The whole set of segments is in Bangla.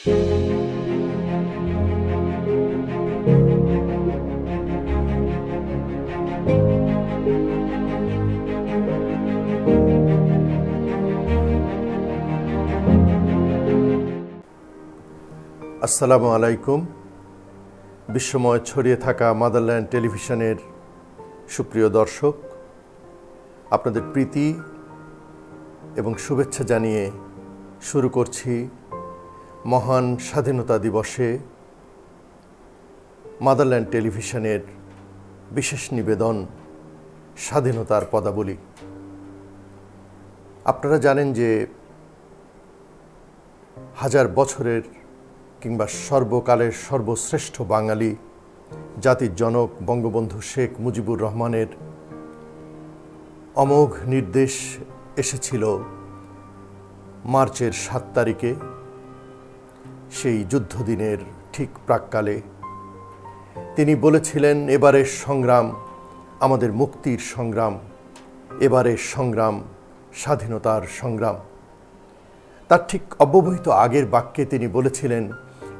আসসালামু আলাইকুম। বিশ্বময় ছড়িয়ে থাকা মাদারল্যান্ড টেলিভিশনের সুপ্রিয় দর্শক, আপনাদের প্রীতি এবং শুভেচ্ছা জানিয়ে শুরু করছি মহান স্বাধীনতা দিবসে মাদারল্যান্ড টেলিভিশনের বিশেষ নিবেদন স্বাধীনতার পদাবলী। আপনারা জানেন যে হাজার বছরের কিংবা সর্বকালের সর্বশ্রেষ্ঠ বাঙালি জাতির জনক বঙ্গবন্ধু শেখ মুজিবুর রহমানের অমোঘ নির্দেশ এসেছিল মার্চের ৭ তারিখে, সেই যুদ্ধদিনের ঠিক প্রাক্কালে। তিনি বলেছিলেন, এবারের সংগ্রাম আমাদের মুক্তির সংগ্রাম, এবারের সংগ্রাম স্বাধীনতার সংগ্রাম। তার ঠিক অব্যবহিত আগের বাক্যে তিনি বলেছিলেন,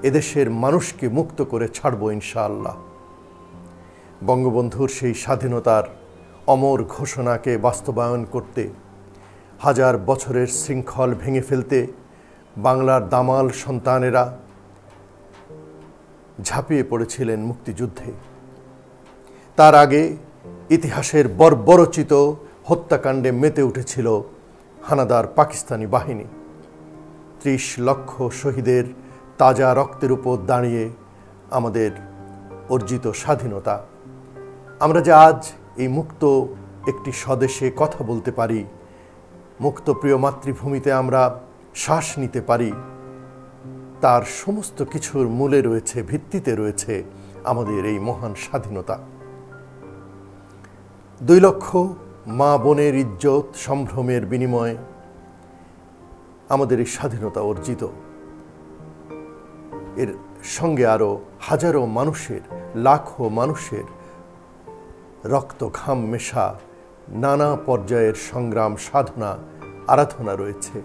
এদেশের মানুষকে মুক্ত করে ছাড়ব ইনশাআল্লাহ। বঙ্গবন্ধুর সেই স্বাধীনতার অমর ঘোষণাকে বাস্তবায়ন করতে, হাজার বছরের শৃঙ্খল ভেঙে ফেলতে বাংলার দামাল সন্তানেরা ঝাঁপিয়ে পড়েছিলেন মুক্তিযুদ্ধে। তার আগে ইতিহাসের বর্বরচিত হত্যাকাণ্ডে মেতে উঠেছিল হানাদার পাকিস্তানি বাহিনী। ৩০ লক্ষ শহীদের তাজা রক্তের উপর দাঁড়িয়ে আমাদের অর্জিত স্বাধীনতা। আমরা যে আজ এই মুক্ত একটি স্বদেশে কথা বলতে পারি, মুক্ত প্রিয় মাতৃভূমিতে আমরা শ্বাস নিতে পারি, তার সমস্ত কিছুর মূলে রয়েছে, ভিত্তিতে রয়েছে আমাদের এই মহান স্বাধীনতা। ২ লক্ষ মা বোনের ইজ্জত সম্ভ্রমের বিনিময়ে আমাদের এই স্বাধীনতা অর্জিত। এর সঙ্গে আরও হাজারো মানুষের, লাখো মানুষের রক্ত ঘাম মেশা নানা পর্যায়ের সংগ্রাম, সাধনা, আরাধনা রয়েছে।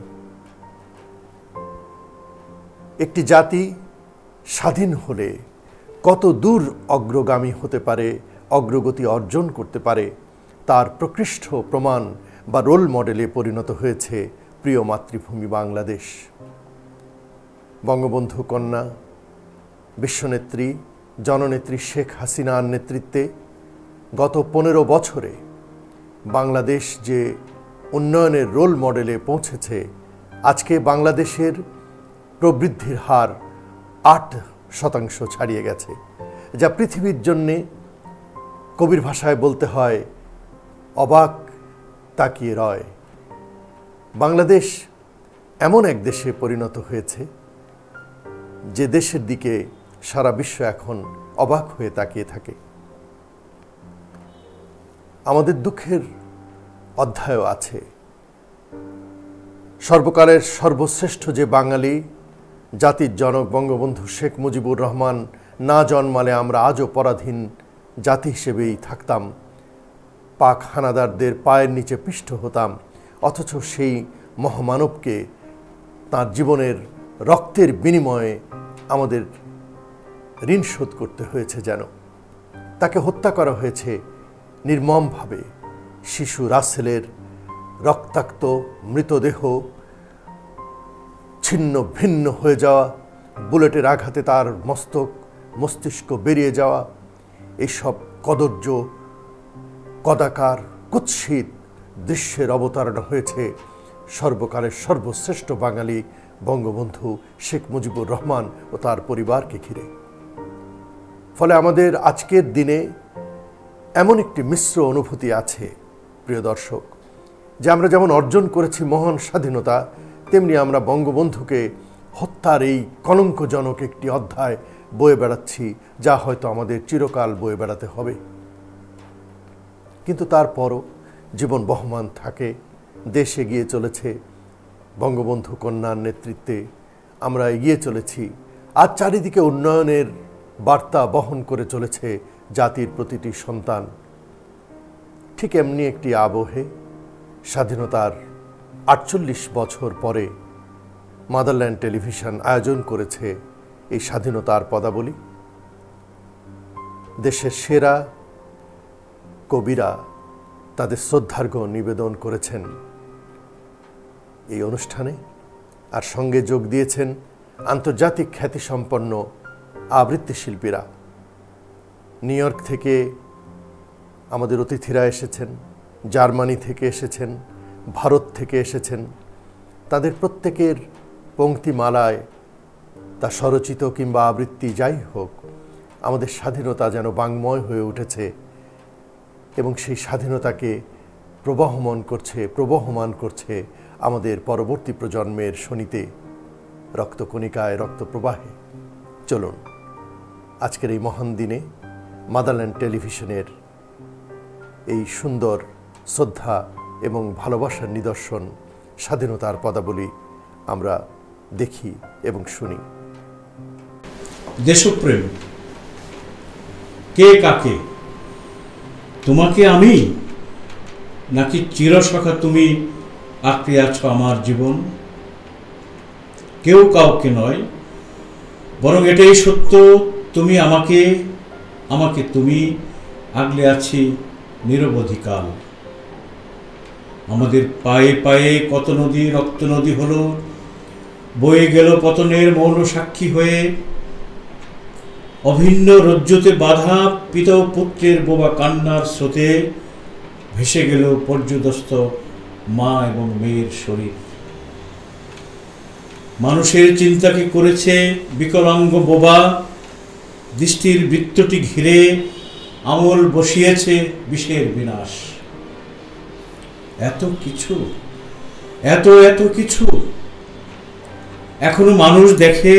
একটি জাতি স্বাধীন হলে কত দূর অগ্রগামী হতে পারে, অগ্রগতি অর্জন করতে পারে, তার প্রকৃষ্ট প্রমাণ বা রোল মডেলে পরিণত হয়েছে প্রিয় মাতৃভূমি বাংলাদেশ। বঙ্গবন্ধু কন্যা বিশ্বনেত্রী জননেত্রী শেখ হাসিনার নেতৃত্বে গত ১৫ বছরে বাংলাদেশ যে উন্নয়নের রোল মডেলে পৌঁছেছে, আজকে বাংলাদেশের প্রবৃদ্ধির হার ৮% ছাড়িয়ে গেছে, যা পৃথিবীর জন্যে কবির ভাষায় বলতে হয় অবাক তাকিয়ে রয়। বাংলাদেশ এমন এক দেশে পরিণত হয়েছে যে দেশের দিকে সারা বিশ্ব এখন অবাক হয়ে তাকিয়ে থাকে। আমাদের দুঃখের অধ্যায়ও আছে। সর্বকালের সর্বশ্রেষ্ঠ যে বাঙালি জাতির জনক বঙ্গবন্ধু শেখ মুজিবুর রহমান না জন্মালে আমরা আজও পরাধীন জাতি হিসেবেই থাকতাম, পাক হানাদারদের পায়ের নিচে পিষ্ট হতাম। অথচ সেই মহামানবকে তাঁর জীবনের রক্তের বিনিময়ে আমাদের ঋণ শোধ করতে হয়েছে। যেন তাকে হত্যা করা হয়েছে নির্মমভাবে। শিশু রাসেলের রক্তাক্ত মৃতদেহ ছিন্ন ভিন্ন হয়ে যাওয়া, বুলেটের আঘাতে তার মস্তিষ্ক বেরিয়ে যাওয়া, এইসব কদর্য কদাকার কুৎসিত দৃশ্যের অবতারণা হয়েছে সর্বকালের সর্বশ্রেষ্ঠ বাঙালি বঙ্গবন্ধু শেখ মুজিবুর রহমান ও তার পরিবারকে ঘিরে। ফলে আমাদের আজকের দিনে এমন একটি মিশ্র অনুভূতি আছে প্রিয় দর্শক, যে আমরা যেমন অর্জন করেছি মহান স্বাধীনতা, তেমনি আমরা বঙ্গবন্ধুকে হত্যার এই কলঙ্কজনক একটি অধ্যায় বয়ে বেড়াচ্ছি, যা হয়তো আমাদের চিরকাল বয়ে বেড়াতে হবে। কিন্তু তারপরও জীবন বহমান থাকে, দেশ এগিয়ে চলেছে। বঙ্গবন্ধু কন্যার নেতৃত্বে আমরা এগিয়ে চলেছি। আজ চারিদিকে উন্নয়নের বার্তা বহন করে চলেছে জাতির প্রতিটি সন্তান। ঠিক এমনি একটি আবহে স্বাধীনতার ৪৮ বছর পরে মাদারল্যান্ড টেলিভিশন আয়োজন করেছে এই স্বাধীনতার পদাবলী। দেশের সেরা কবিরা তাদের শ্রদ্ধার্ঘ্য নিবেদন করেছেন এই অনুষ্ঠানে, আর সঙ্গে যোগ দিয়েছেন আন্তর্জাতিক খ্যাতিসম্পন্ন আবৃত্তি শিল্পীরা। নিউ ইয়র্ক থেকে আমাদের অতিথিরা এসেছেন, জার্মানি থেকে এসেছেন, ভারত থেকে এসেছেন। তাদের প্রত্যেকের পংক্তিমালায়, তা স্বরচিত কিংবা আবৃত্তি যাই হোক, আমাদের স্বাধীনতা যেন বাংময় হয়ে উঠেছে এবং সেই স্বাধীনতাকে প্রবহমান করছে আমাদের পরবর্তী প্রজন্মের শোনিতে, রক্তকণিকায়, রক্তপ্রবাহে। চলুন আজকের এই মহান দিনে মাদারল্যান্ড টেলিভিশনের এই সুন্দর শ্রদ্ধা এবং ভালোবাসার নিদর্শন স্বাধীনতার পদাবলী আমরা দেখি এবং শুনি। দেশপ্রেম কে কাকে, তোমাকে আমি নাকি চিরসখা তুমি আঁকড়ে আছো আমার জীবন? কেউ কাউকে নয়, বরং এটাই সত্য, তুমি আমাকে, আমাকে তুমি আগলে আছি নিরবধিকাল। আমাদের পায়ে পায়ে কত নদী রক্ত নদী হলো, বয়ে গেল পতনের মৌন সাক্ষী হয়ে। অভিন্ন রজ্জুতে বাধা পিতা পুত্রের বোবা কান্নার স্রোতে ভেসে গেল পর্যদস্ত মা এবং মেয়ের শরীর। মানুষের চিন্তাকে করেছে বিকলাঙ্গ বোবা, দৃষ্টির বৃত্তটি ঘিরে আমল বসিয়েছে বিষের বিনাশ। এত কিছু, এত কিছু এখনো মানুষ দেখে,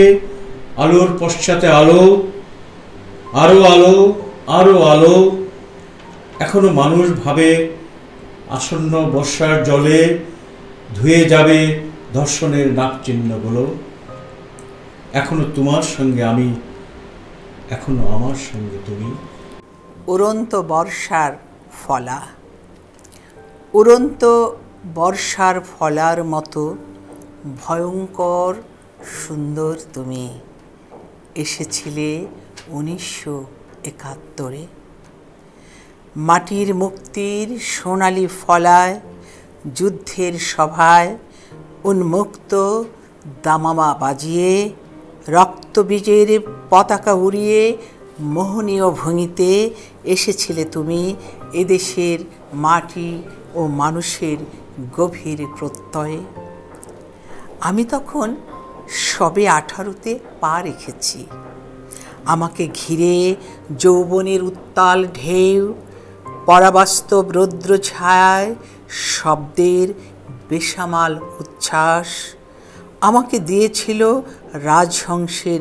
আলোর পশ্চাতে আলো, আরো আলো, আরো আলো। এখনো মানুষ ভাবে আসন্ন বর্ষার জলে ধুয়ে যাবে ধর্ষণের নাক চিহ্নগুলো। এখনো তোমার সঙ্গে আমি, এখনো আমার সঙ্গে তুমি। উড়ন্ত বর্ষার ফলা, উড়ন্ত বর্ষার ফলার মতো ভয়ঙ্কর সুন্দর তুমি এসেছিলে 1971। মাটির মুক্তির সোনালি ফলায়, যুদ্ধের সভায় উন্মুক্ত দামামা বাজিয়ে, রক্তবীজের পতাকা উড়িয়ে মোহনীয় ভঙ্গিতে এসেছিলে তুমি এদেশের মাটি ও মানুষের গভীর প্রত্যয়ে। আমি তখন সবে 18তে পা রেখেছি। আমাকে ঘিরে যৌবনের উত্তাল ঢেউ, পরাবাস্তব রৌদ্র ছায়ায় শব্দের বেসামাল উচ্ছ্বাস আমাকে দিয়েছিল রাজহংসের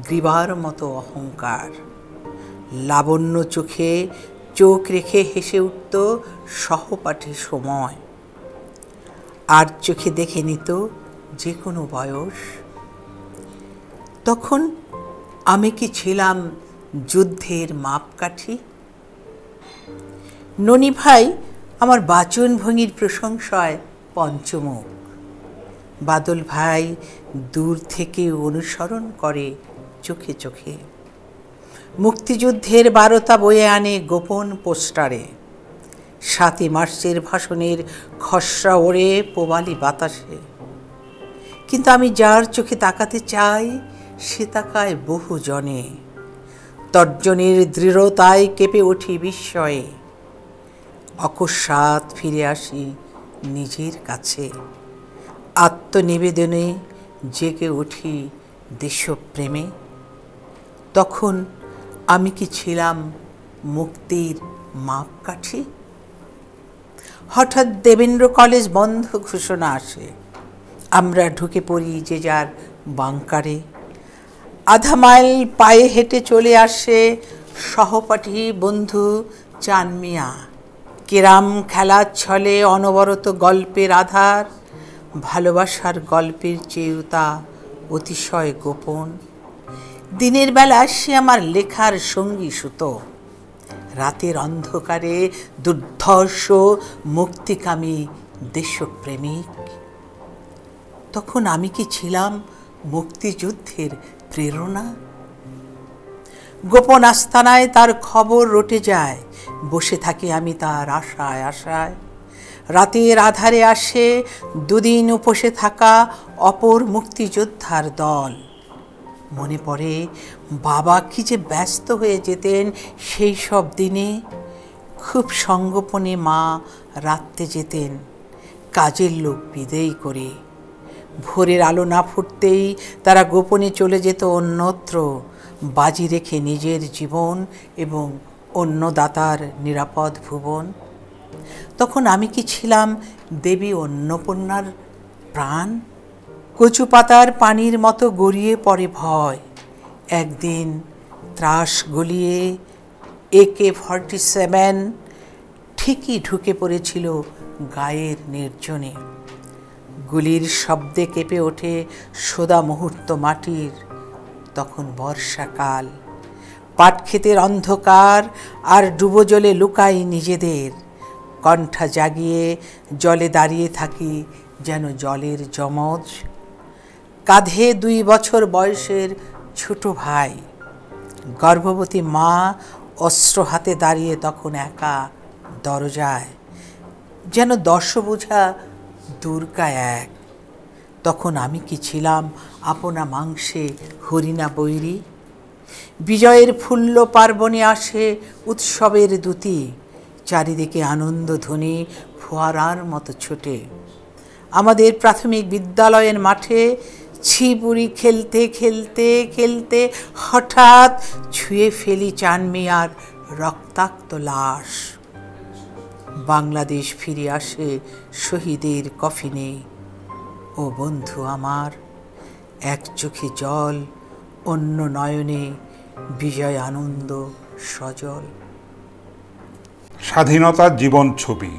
গ্রীবার মতো অহংকার। লাবণ্য চোখে চোখ রেখে হেসে উঠত সহপাঠী সময়, আর চোখে দেখে নিত যে কোনো বয়স। তখন আমি কি ছিলাম যুদ্ধের মাপকাঠি? ননি ভাই আমার বাচনভঙ্গির প্রশংসায় পঞ্চমুখ। বাদল ভাই দূর থেকে অনুসরণ করে চোখে চোখে। মুক্তিযুদ্ধের বারতা বয়ে আনে গোপন পোস্টারে। 7ই মার্চের ভাষণের খসড়া ওড়ে পোবালি বাতাসে। কিন্তু আমি যার চোখে তাকাতে চাই, সে তাকায় বহু জনে। তর্জনের দৃঢ়তায় কেঁপে উঠি বিস্ময়ে। অকস্মাৎ ফিরে আসি নিজের কাছে। আত্মনিবেদনে জেগে উঠি দেশপ্রেমে। তখন আমি কি ছিলাম মুক্তির মাপকাঠি? হঠাৎ দেবেন্দ্র কলেজ বন্ধ ঘোষণা আসে। আমরা ঢুকে পড়ি যে যার বাংকারে। আধা মাইল পায়ে হেঁটে চলে আসে সহপাঠী বন্ধু চান মিয়া। কেরাম খেলার ছলে অনবরত গল্পের আধার, ভালোবাসার গল্পের চেয়েও তা অতিশয় গোপন। দিনের বেলা সে আমার লেখার সঙ্গী সুতো, রাতের অন্ধকারে দুর্ধর্ষ মুক্তিকামী দেশপ্রেমিক। তখন আমি কি ছিলাম মুক্তিযুদ্ধের প্রেরণা? গোপন আস্তানায় তার খবর রটে যায়, বসে থাকি আমি তার আশায় আশায়। রাতের আধারে আসে দুদিন উপসে থাকা অপর মুক্তিযোদ্ধার দল। মনে পড়ে বাবা কি যে ব্যস্ত হয়ে যেতেন সেই সব দিনে। খুব সঙ্গোপনে মা রাত্রে যেতেন কাজের লোক বিদেয় করে। ভোরের আলো না ফুটতেই তারা গোপনে চলে যেত অন্যত্র, বাজি রেখে নিজের জীবন এবং অন্নদাতার নিরাপদ ভুবন। তখন আমি কি ছিলাম দেবী অন্নপূর্ণার প্রাণ? কচু পাতার পানির মতো গড়িয়ে পড়ে ভয়। একদিন ত্রাস গলিয়ে AK-47 ঠিকই ঢুকে পড়েছিল গায়ের নির্জনে। গুলির শব্দে কেঁপে ওঠে সোদা মুহূর্ত মাটির। তখন বর্ষাকাল, পাটক্ষেতের অন্ধকার আর ডুবো জলে লুকাই নিজেদের। কণ্ঠা জাগিয়ে জলে দাঁড়িয়ে থাকি যেন জলের যমজ। কাঁধে 2 বছর বয়সের ছোট ভাই, গর্ভবতী মা অস্ত্র হাতে দাঁড়িয়ে তখন একা দরজায়, যেন দশভুজা দুর্গা এক। তখন আমি কি ছিলাম আপনা মাংসে হরিণা বৈরী? বিজয়ের ফুল্ল পার্বণে আসে উৎসবের দূতি, চারিদিকে আনন্দ ধ্বনি ফোয়ারার মতো ছোটে। আমাদের প্রাথমিক বিদ্যালয়ের মাঠে ছিপুরি খেলতে খেলতে খেলতে হঠাৎ ছুঁয়ে ফেলি চান মিয়ার রক্তাক্ত লাশ। বাংলাদেশ ফিরে আসে শহীদের কফিনে। ও বন্ধু আমার, এক চোখে জল, অন্য নয়নে বিজয় আনন্দ সজল। স্বাধীনতা জীবন ছবি।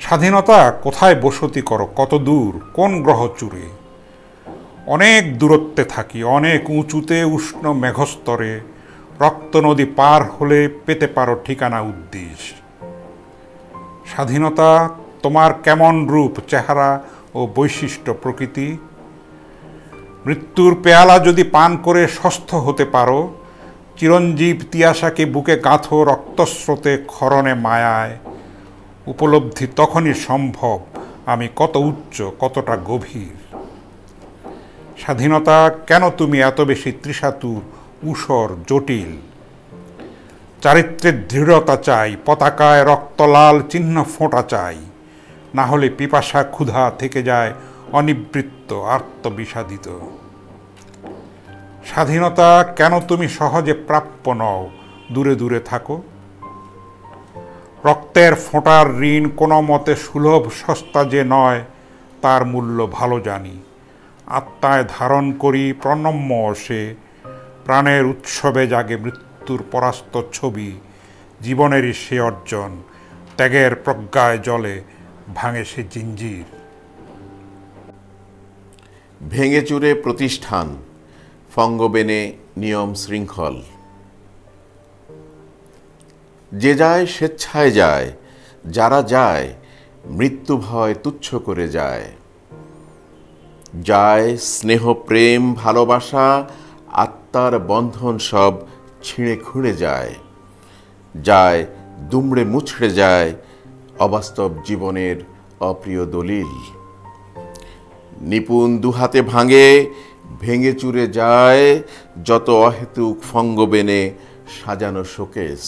স্বাধীনতা কোথায় বসতি করো, কত দূর, কোন গ্রহ চূড়ে? অনেক দূরত্বে থাকি, অনেক উঁচুতে উষ্ণ মেঘস্তরে। রক্ত নদী পার হলে পেতে পারো ঠিকানা উদ্দেশ। স্বাধীনতা তোমার কেমন রূপ, চেহারা ও বৈশিষ্ট্য প্রকৃতি? মৃত্যুর পেয়ালা যদি পান করে সুস্থ হতে পারো, চিরঞ্জীব তিয়াসাকে বুকে গাঁথো রক্তস্রোতে ক্ষরণে মায়ায়। উপলব্ধি তখনই সম্ভব আমি কত উচ্চ, কতটা গভীর। স্বাধীনতা কেন তুমি এত বেশি তৃষাতুর, ঊষর, জটিল? চারিত্রের দৃঢ়তা চাই, পতাকায় রক্তলাল চিহ্ন ফোঁটা চাই, না হলে পিপাসা ক্ষুধা থেকে যায় অনিবৃত্ত, আর্তবিষাদিত। স্বাধীনতা কেন তুমি সহজে প্রাপ্য নও, দূরে দূরে থাকো? রক্তের ফোঁটার ঋণ কোনো মতে সুলভ সস্তা যে নয়, তার মূল্য ভালো জানি। আত্মায় ধারণ করি প্রণম্য সে, প্রাণের উৎসবে জাগে মৃত্যুর পরাস্ত ছবি। জীবনেরই সে অর্জন, ত্যাগের প্রজ্ঞায় জলে ভাঙে সে জিঞ্জির। ভেঙে চুরে প্রতিষ্ঠান, ফঙ্গবেনে নিয়ম শৃঙ্খল। যে যায় স্বেচ্ছায় যায়, যারা যায় মৃত্যু ভয় তুচ্ছ করে যায়। যায় স্নেহ প্রেম ভালোবাসা, আত্মার বন্ধন সব ছিঁড়ে খুঁড়ে যায়। যায় দুমড়ে মুছড়ে যায় অবাস্তব জীবনের অপ্রিয় দলিল। নিপুণ দুহাতে ভাঙে, ভেঙে চুরে যায় যত অহেতুক ফঙ্গবেনে সাজানো শোকেস।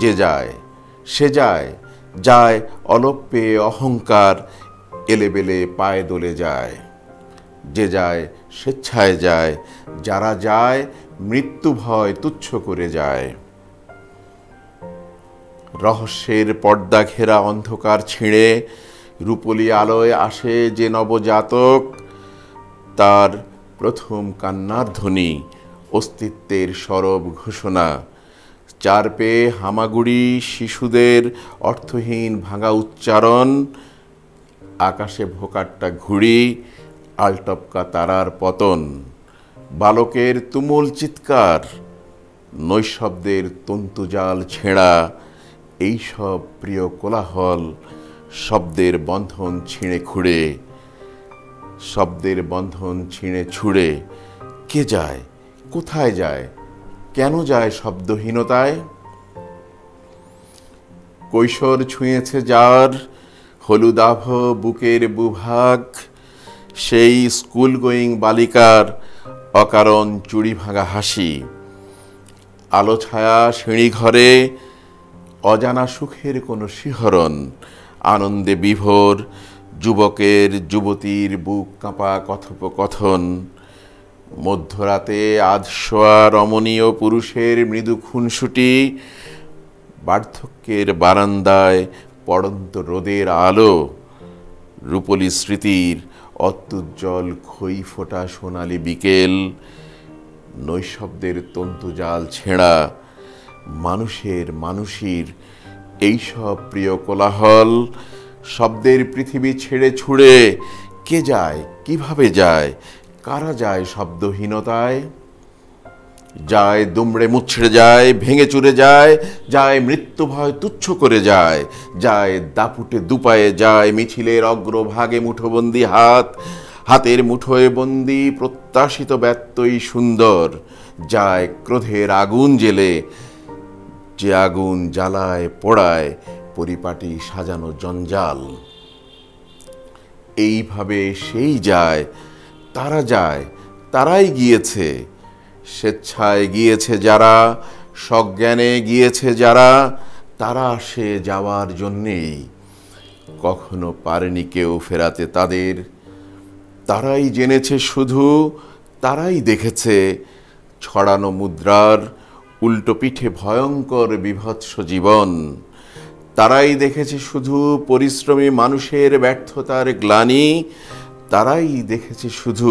যে যায় সে যায়, যায় অলপ পেয়ে অহংকার এলেবেলে পায়ে দোলে যায়। যে যায় স্বেচ্ছায় যায়, যারা যায় মৃত্যু ভয় তুচ্ছ করে যায়। রহস্যের পর্দা ঘেরা অন্ধকার ছিঁড়ে রূপলি আলোয় আসে যে নবজাতক, তার প্রথম কান্নার ধ্বনি অস্তিত্বের সরব ঘোষণা। চার পেয়ে হামাগুড়ি শিশুদের অর্থহীন ভাঙা উচ্চারণ। আকাশে ভোকাট্টা ঘুড়ি, আলটপকা তারার পতন। বালকের তুমুল চিৎকার, নৈশব্দের তন্তুজাল ছেঁড়া। এইসব প্রিয় কোলাহল শব্দের বন্ধন ছিঁড়ে খুঁড়ে শব্দের বন্ধন ছিঁড়ে ছুঁড়ে কে যায়, কোথায় যায়, কেন যায় শব্দহীনতায়? কৈশোর ছুঁয়েছে যার, হলুদাভ বুকের বুভাগ, সেই স্কুল গোয়িং বালিকার অকারণ চুড়ি ভাঙা হাসি, আলো ছায়া সিঁড়ি ঘরে অজানা সুখের কোনো শিহরণ, আনন্দে বিভোর যুবকের যুবতীর বুক কাঁপা কথোপকথন, মধ্যরাতে আধশোয়া রমণীয় পুরুষের মৃদু খুনসুটি, বার্ধক্যের বারান্দায় পড়ন্ত রোদের আলো, রূপলী স্মৃতির অত্যুজ্জ্বল খই ফোটা সোনালি বিকেল, নৈশব্দের তন্তুজাল ছেঁড়া মানুষের এইসব প্রিয় কোলাহল, শব্দের পৃথিবী ছেড়ে ছুড়ে কে যায়, কিভাবে যায়, কারা যায় শব্দহীনতায়? যায় দুমড়ে মুচড়ে যায়, ভেঙে চুরে যায়, যায় মৃত্যু ভয় তুচ্ছ করে যায়, যায় দাপুটে দুপায়ে যায় মিছিলের অগ্রভাগে মুঠোবন্দি হাত, হাতের মুঠোয় বন্দি প্রত্যাশিত ব্যত্যই সুন্দর, যায় ক্রোধের আগুন জেলে, যে আগুন জ্বালায় পোড়ায় পরিপাটি সাজানো জঞ্জাল। এইভাবে সেই যায়, তারা যায়, তারাই গিয়েছে, স্বেচ্ছায় গিয়েছে যারা, সজ্ঞানে গিয়েছে যারা, তারা আসে যাওয়ার জন্যেই, কখনো পারেনি কেউ ফেরাতে তাদের। তারাই জেনেছে শুধু, তারাই দেখেছে ছড়ানো মুদ্রার উল্টো পিঠে ভয়ঙ্কর বিভৎস জীবন। তারাই দেখেছে শুধু পরিশ্রমী মানুষের ব্যর্থতার গ্লানি, তারাই দেখেছে শুধু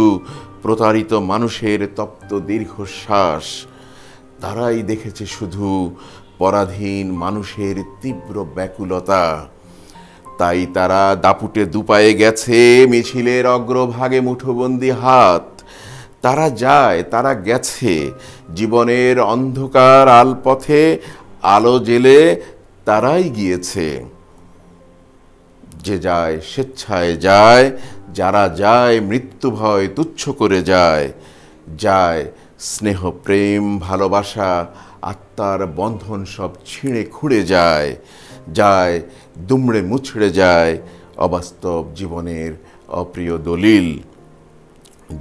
প্রতারিত মানুষের তপ্ত দীর্ঘশ্বাস, তারাই দেখেছে শুধু পরাধীন মানুষের তীব্র ব্যাকুলতা। তাই তারা দাপুটে দুপায়ে গেছে মিছিলের অগ্রভাগে মুঠোবন্দি হাত, তারা যায়, তারা গেছে জীবনের অন্ধকার আলপথে আলো জেলে, তারাই গিয়েছে। যে যায় স্বেচ্ছায় যায়, যারা যায় মৃত্যু ভয় তুচ্ছ করে যায়, যায় স্নেহ প্রেম ভালোবাসা আত্মার বন্ধন সব ছিঁড়ে খুঁড়ে যায়, যায় দুমড়ে মুচড়ে যায় অবাস্তব জীবনের অপ্রিয় দলিল,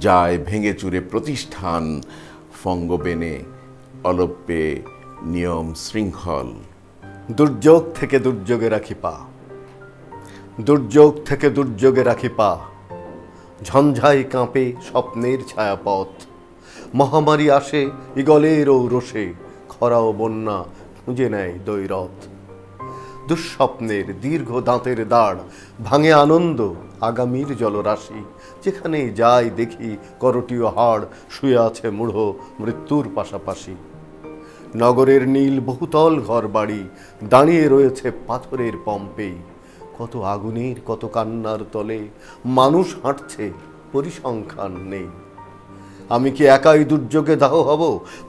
যায় ভেঙে চুরে প্রতিষ্ঠান ফঙ্গবেনে অলব্যে নিয়ম শৃঙ্খল। দুর্যোগ থেকে দুর্যোগে রাখি পা, দুর্যোগ থেকে দুর্যোগে রাখি পা, ঝঞ্ঝাই কাঁপে স্বপ্নের ছায়াপথ, মহামারী আসে ইগলের ঔরসে, খরা ও বন্যা খুঁজে নেয় দৈরথ। দুঃস্বপ্নের দীর্ঘ দাঁতের দাঁড় ভাঙে আনন্দ আগামীর জলরাশি, যেখানে যাই দেখি করটীয় হাড় শুয়ে আছে মূঢ় মৃত্যুর পাশাপাশি। নগরের নীল বহুতল ঘর বাড়ি দাঁড়িয়ে রয়েছে পাথরের পম্পেই, কত আগুনের কত কান্নার তলে মানুষ হাঁটছে পরিসংখ্যান নেই। আমি কি একাই দুর্যোগে দাহ হব,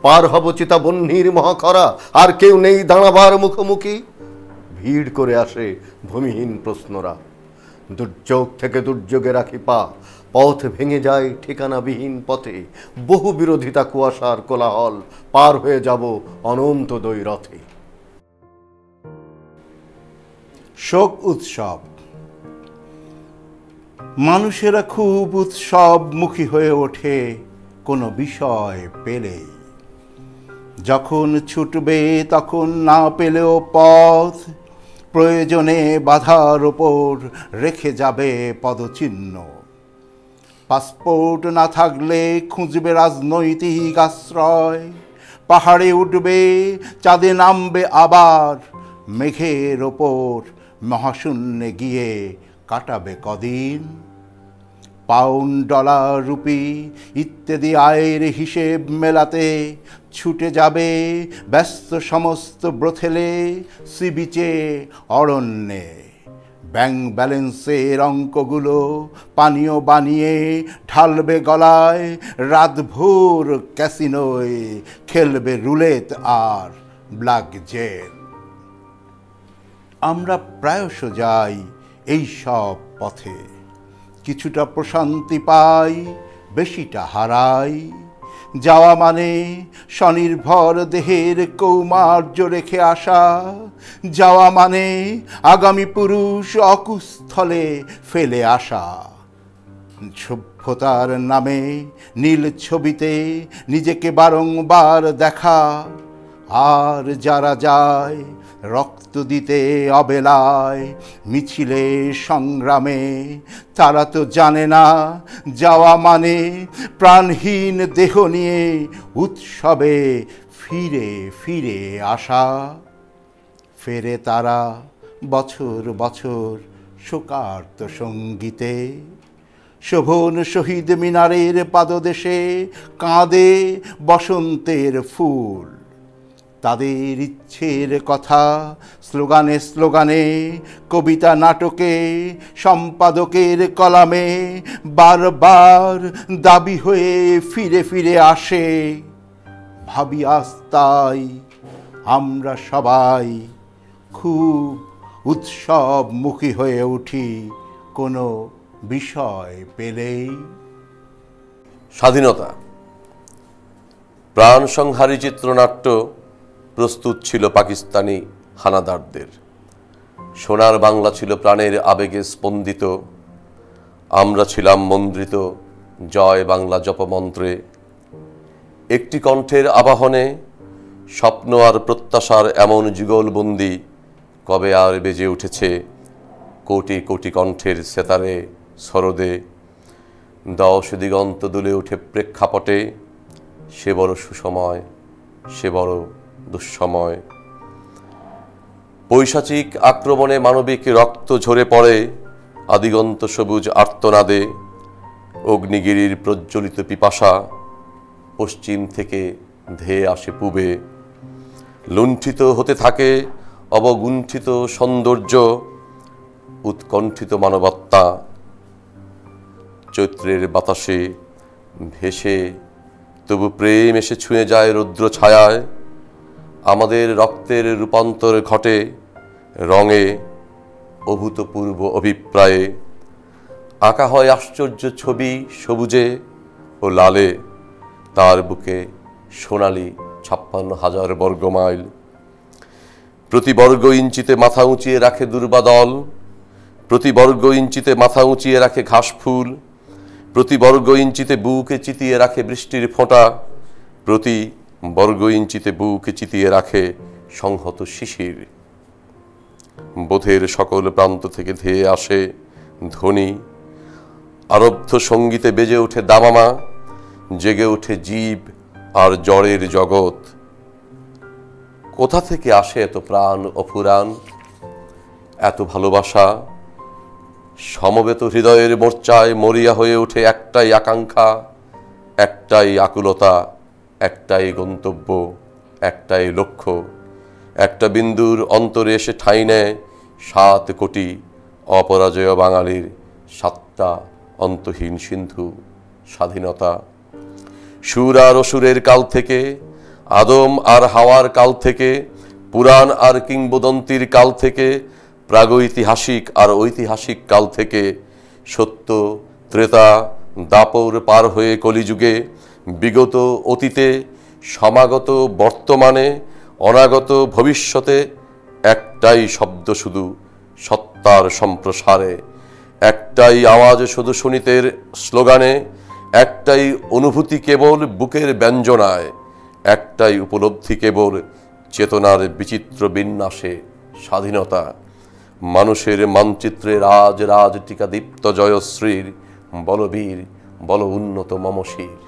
পার হব চিতাবহ্নির মহাখরা, আর কেউ নেই দাঁড়াবার মুখোমুখি? ভিড় করে আসে ভূমিহীন প্রশ্নরা। দুর্যোগ থেকে দুর্যোগে রাখি পা, পথ ভেঙে যায় ঠিকানাবিহীন পথে, বহু বিরোধিতা কুয়াশার কোলাহল, পার হয়ে যাব অনন্ত দৈরথে। শোক উৎসব। মানুষেরা খুব উৎসবমুখী হয়ে ওঠে কোনো বিষয় পেলেই, যখন ছুটবে তখন না পেলেও পথ, প্রয়োজনে বাধার ওপর রেখে যাবে পদচিহ্ন। পাসপোর্ট না থাকলে খুঁজবে রাজনৈতিক আশ্রয়, পাহাড়ে উঠবে চাঁদে নামবে আবার, মেঘের ওপর মহাশূন্যে গিয়ে কাটাবে কদিন। পাউন্ড ডলার রুপি ইত্যাদি আয়ের হিসেব মেলাতে ছুটে যাবে ব্যস্ত সমস্ত ব্রথেলে, সি বিচে অরণ্যে। ব্যাংক ব্যালেন্সের অঙ্কগুলো পানীয় বানিয়ে ঢালবে গলায়, রাতভোর ক্যাসিনোয় খেলবে রুলেট আর ব্ল্যাক জেট। আমরা প্রায়শ যাই এই সব পথে, কিছুটা প্রশান্তি পাই, বেশিটা হারাই। যাওয়া মানে স্বনির্ভর দেহের কৌমার্য রেখে আসা, যাওয়া মানে আগামী পুরুষ অকুস্থলে ফেলে আসা। সভ্যতার নামে নীল ছবিতে নিজেকে বারংবার দেখা, আর যারা যায় রক্ত দিতে অবেলায় মিছিলে সংগ্রামে, তারা তো জানে না যাওয়া মানে প্রাণহীন দেহ নিয়ে উৎসবে ফিরে ফিরে আসা। ফেরে তারা বছর বছর শোকার্ত সঙ্গীতে, শোভন শহীদ মিনারের পাদদেশে কাঁদে বসন্তের ফুল। তাদের ইচ্ছের কথা স্লোগানে স্লোগানে, কবিতা নাটকে, সম্পাদকের কলামে বারবার দাবি হয়ে ফিরে ফিরে আসে। ভাবি আজ তাই আমরা সবাই খুব উৎসবমুখী হয়ে উঠি কোনো বিষয় পেলেই। স্বাধীনতা প্রাণ সংহারী চিত্রনাট্য প্রস্তুত ছিল পাকিস্তানি হানাদারদের। সোনার বাংলা ছিল প্রাণের আবেগে স্পন্দিত। আমরা ছিলাম মন্ত্রিত জয় বাংলা জপমন্ত্রে। একটি কণ্ঠের আবাহনে স্বপ্ন আর প্রত্যাশার এমন যুগলবন্দি কবে আর বেজে উঠেছে কোটি কোটি কণ্ঠের সেতারে সরদে। 10 দিগন্ত দুলে উঠে প্রেক্ষাপটে, সে বড় সুসময়, সে বড় দুঃসময়। পৈশাচিক আক্রমণে মানবিক রক্ত ঝরে পড়ে আদিগন্ত সবুজ আর্তনাদে। অগ্নিগিরির প্রজ্বলিত পিপাসা পশ্চিম থেকে ধেয়ে আসে পূবে। লুণ্ঠিত হতে থাকে অবগুণ্ঠিত সৌন্দর্য, উৎকণ্ঠিত মানবত্তা। চৈত্রের বাতাসে ভেসে তবু প্রেম এসে ছুঁয়ে যায় রৌদ্র ছায়ায়। আমাদের রক্তের রূপান্তর ঘটে রঙে, অভূতপূর্ব অভিপ্রায়ে। আঁকা হয় আশ্চর্য ছবি সবুজে ও লালে, তার বুকে সোনালি 56,000 বর্গমাইল। প্রতি বর্গ ইঞ্চিতে মাথা উঁচিয়ে রাখে দুর্বাদল, প্রতি বর্গ ইঞ্চিতে মাথা উঁচিয়ে রাখে ঘাসফুল, প্রতি বর্গ ইঞ্চিতে বুকে চিতিয়ে রাখে বৃষ্টির ফোঁটা, প্রতি বর্গ ইঞ্চিতে বুকে চিতিয়ে রাখে সংহত শিশির। বোধের সকল প্রান্ত থেকে ধেয়ে আসে ধ্বনি, আরব্ধ সঙ্গীতে বেজে ওঠে দামামা, জেগে ওঠে জীব আর জড়ের জগৎ। কোথা থেকে আসে এত প্রাণ ও ফুরান, এত ভালোবাসা? সমবেত হৃদয়ের মোর্চায় মরিয়া হয়ে ওঠে একটাই আকাঙ্ক্ষা, একটাই আকুলতা, একটাই গন্তব্য, একটাই লক্ষ্য। একটা বিন্দুর অন্তরে এসে ঠাঁই নেয় 7 কোটি অপরাজয় বাঙালির 7টা অন্তহীন সিন্ধু স্বাধীনতা। সুর আর অসুরের কাল থেকে, আদম আর হাওয়ার কাল থেকে, পুরাণ আর কিংবদন্তির কাল থেকে, প্রাগৈতিহাসিক আর ঐতিহাসিক কাল থেকে, সত্য ত্রেতা দাপর পার হয়ে কলিযুগে, বিগত অতীতে, সমাগত বর্তমানে, অনাগত ভবিষ্যতে একটাই শব্দ শুধু সত্তার সম্প্রসারে, একটাই আওয়াজ শুধু সুনীতের স্লোগানে, একটাই অনুভূতি কেবল বুকের ব্যঞ্জনায়, একটাই উপলব্ধি কেবল চেতনার বিচিত্র বিন্যাসে। স্বাধীনতা মানুষের মানচিত্রে রাজ রাজ টিকা দীপ্ত জয়শ্রীর, বলবীর বল উন্নত মমশির।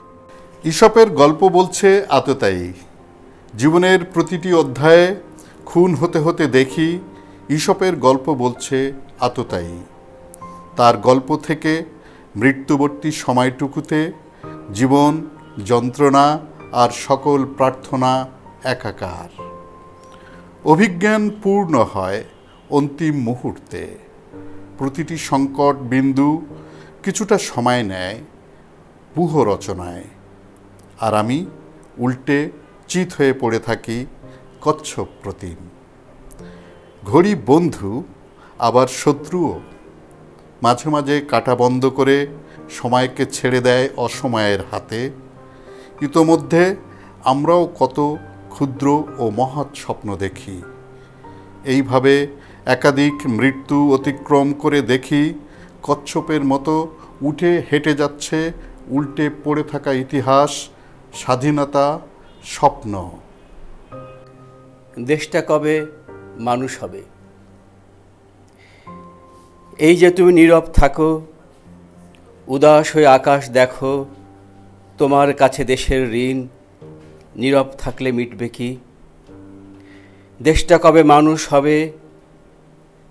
ঈশপের গল্প বলছে আততায়ী। জীবনের প্রতিটি অধ্যায়ে খুন হতে হতে দেখি ঈশপের গল্প বলছে আততায়ী। তার গল্প থেকে মৃত্যুবর্তী সময়টুকুতে জীবন, যন্ত্রণা আর সকল প্রার্থনা একাকার। অভিজ্ঞান পূর্ণ হয় অন্তিম মুহূর্তে। প্রতিটি সংকট বিন্দু কিছুটা সময় নেয় পুহ রচনায়, আর আমি উল্টে চিত হয়ে পড়ে থাকি কচ্ছপ প্রতিম। ঘড়ি বন্ধু আবার শত্রুও, মাঝে মাঝে কাটা বন্ধ করে সময়কে ছেড়ে দেয় অসময়ের হাতে। ইতোমধ্যে আমরাও কত ক্ষুদ্র ও মহৎ স্বপ্ন দেখি। এইভাবে একাধিক মৃত্যু অতিক্রম করে দেখি কচ্ছপের মতো উঠে হেঁটে যাচ্ছে উল্টে পড়ে থাকা ইতিহাস, স্বাধীনতা, স্বপ্ন। দেশটা কবে মানুষ হবে? এই যে তুমি নীরব থাকো, উদাস হয়ে আকাশ দেখো, তোমার কাছে দেশের ঋণ নীরব থাকলে মিটবে কি? দেশটা কবে মানুষ হবে?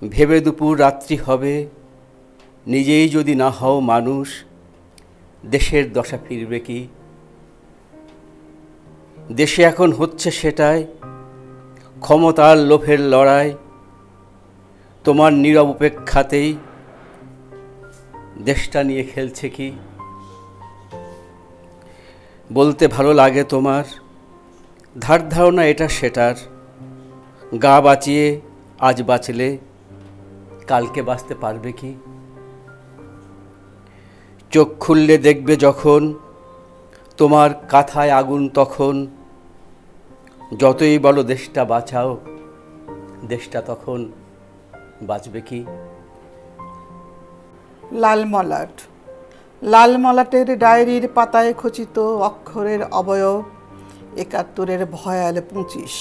ভেবে দুপুর রাত্রি হবে, নিজেই যদি না হও মানুষ, দেশের দশা ফিরবে কি? দেশে এখন হচ্ছে সেটাই, ক্ষমতার লোভের লড়াই। তোমার নীরব উপেক্ষাতেই দেশটা নিয়ে খেলছে কি? বলতে ভালো লাগে তোমার, ধার ধারণা এটা সেটার, গা বাঁচিয়ে আজ বাঁচলে কালকে বাঁচতে পারবে কি? চোখ খুললে দেখবে যখন তোমার কাঁথায় আগুন, তখন যতই বলো দেশটা বাঁচাও, দেশটা তখন বাঁচবে কি? লাল মলাট। লাল মলাটের ডায়েরির পাতায় খচিত অক্ষরের অবয়ব, ৭১-এর ভয়াল ২৫।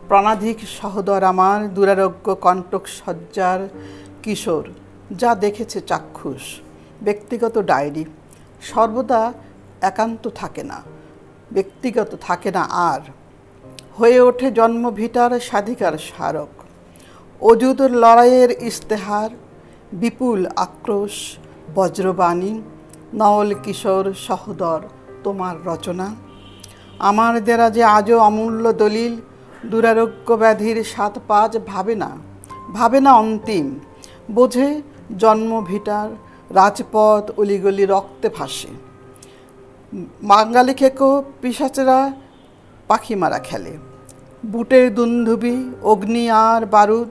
প্রাণাধিক সহোদর আমার, দুরারোগ্য কণ্টক সজ্জার কিশোর, যা দেখেছে চাক্ষুষ। ব্যক্তিগত ডায়েরি সর্বদা একান্ত থাকে না, ব্যক্তিগত থাকে না আর, হয়ে ওঠে জন্মভিটার স্বাধিকার স্মারক। অযুত লড়াইয়ের ইস্তেহার, বিপুল আক্রোশ, বজ্রবাণী। নওল কিশোর সহোদর তোমার রচনা, আমার দেরা যে আজও অমূল্য দলিল। দুরারোগ্য ব্যাধির ৭-৫ ভাবে না অন্তিম, বোঝে জন্মভিটার রাজপথ অলিগলি রক্তে ভাসে। বাঙালি খেকো পিশাচেরা পাখি মারা খেলে, বুটের দুন্ধুবি, অগ্নি আর বারুদ।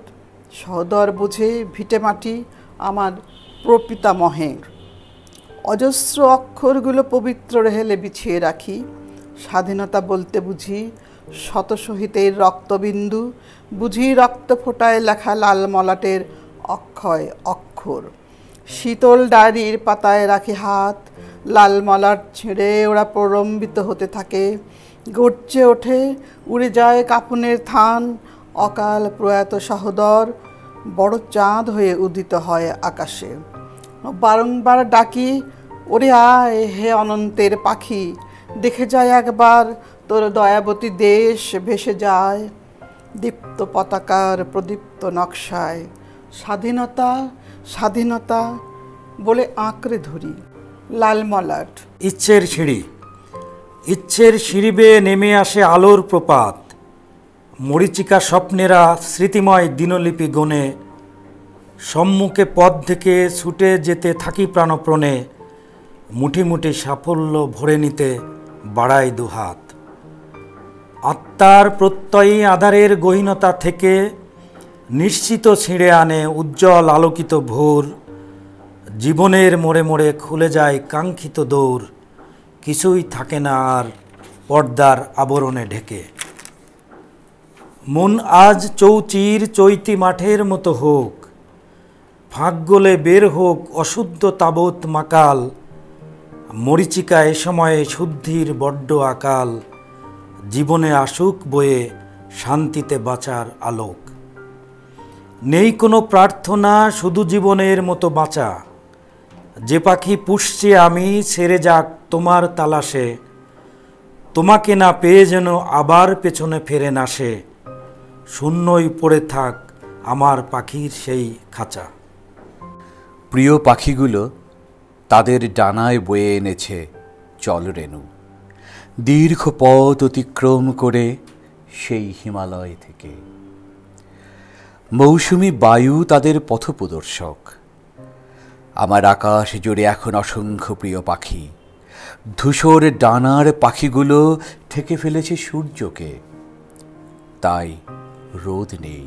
সহোদর বুঝে ভিটে মাটি আমার প্রপিতামহের, অজস্র অক্ষরগুলো পবিত্র রেহেলে বিছিয়ে রাখি। স্বাধীনতা বলতে বুঝি শত শহীদের রক্তবিন্দু, বুঝি রক্ত ফোটায় লেখা লাল মলাটের অক্ষয় অক্ষর। শীতল ডায়েরির পাতায় রাখি হাত, লাল মলাট ছেড়ে ওরা প্রলম্বিত হতে থাকে, গর্জে ওঠে, উড়ে যায় কাফনের থান। অকাল প্রয়াত সহোদর বড় চাঁদ হয়ে উদিত হয় আকাশে। বারংবার ডাকি, ওরে আয় হে অনন্তের পাখি, দেখে যায় একবার তোর দয়াবতী দেশ ভেসে যায় দীপ্ত পতাকার প্রদীপ্ত নকশায়। স্বাধীনতা স্বাধীনতা বলে আঁকড়ে ধরি। লাল মলাট। ইচ্ছের সিঁড়ি। ইচ্ছের সিঁড়ি বেয়ে নেমে আসে আলোর প্রপাত, মরীচিকা স্বপ্নেরা স্মৃতিময় দিনলিপি গণে। সম্মুখে পথ থেকে ছুটে যেতে থাকি প্রাণপ্রণে, মুঠি মুঠি সাফল্য ভরে নিতে বাড়াই দুহাত। আত্মার প্রত্যয়ী আধারের গহীনতা থেকে নিশ্চিত ছিঁড়ে আনে উজ্জ্বল আলোকিত ভোর। জীবনের মোড়ে মোড়ে খুলে যায় কাঙ্ক্ষিত দৌড়, কিছুই থাকে না আর পর্দার আবরণে ঢেকে। মন আজ চৌচির চৈতি মাঠের মতো হোক, ফাঁক গলে বের হোক অশুদ্ধ তাবৎ মাকাল। মরীচিকা এ সময়ে শুদ্ধির বড্ড আকাল, জীবনে আসুক বয়ে শান্তিতে বাঁচার আলোক। নেই কোনো প্রার্থনা, শুধু জীবনের মতো বাঁচা। যে পাখি পুষছে আমি, ছেড়ে যাক তোমার তালাশে। তোমাকে না পেয়ে যেন আবার পেছনে ফেরে না সে, শূন্যই পড়ে থাক আমার পাখির সেই খাঁচা। প্রিয় পাখিগুলো তাদের ডানায় বয়ে এনেছে জলরেণু, দীর্ঘ পথ অতিক্রম করে সেই হিমালয় থেকে। মৌসুমি বায়ু তাদের পথপ্রদর্শক। আমার আকাশ জুড়ে এখন অসংখ্য প্রিয় পাখি। ধূসর ডানার পাখিগুলো ঠেকে ফেলেছে সূর্যকে, তাই রোদ নেই।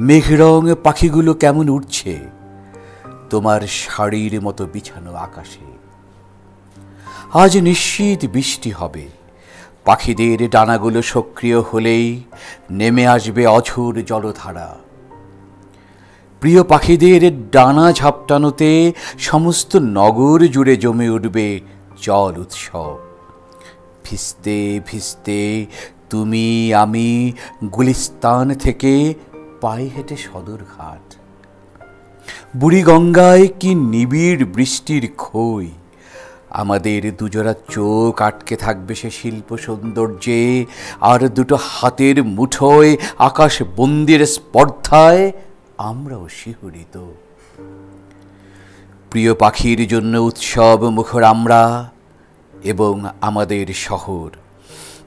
মেঘরং পাখিগুলো কেমন উঠছে, তোমার শাড়ির মতো বিছানো আকাশে। আজ নিশ্চিত বৃষ্টি হবে, পাখিদের ডানাগুলো সক্রিয় হলেই নেমে আসবে অঝোর জলধারা। প্রিয় পাখিদের ডানা ঝাপটানোতে সমস্ত নগর জুড়ে জমে উঠবে জল উৎসব। ভিজতে ভিজতে তুমি আমি গুলিস্তান থেকে পায়ে হেঁটে সদরঘাট। বুড়িগঙ্গায় কি নিবিড় বৃষ্টির খই, আমাদের দুজোড়া চোখ আটকে থাকবে সে শিল্প সৌন্দর্যে, আর দুটো হাতের মুঠোয় আকাশ বন্দির স্পর্ধায় আমরাও শিহরিত। প্রিয় পাখির জন্য উৎসব মুখর আমরা এবং আমাদের শহর।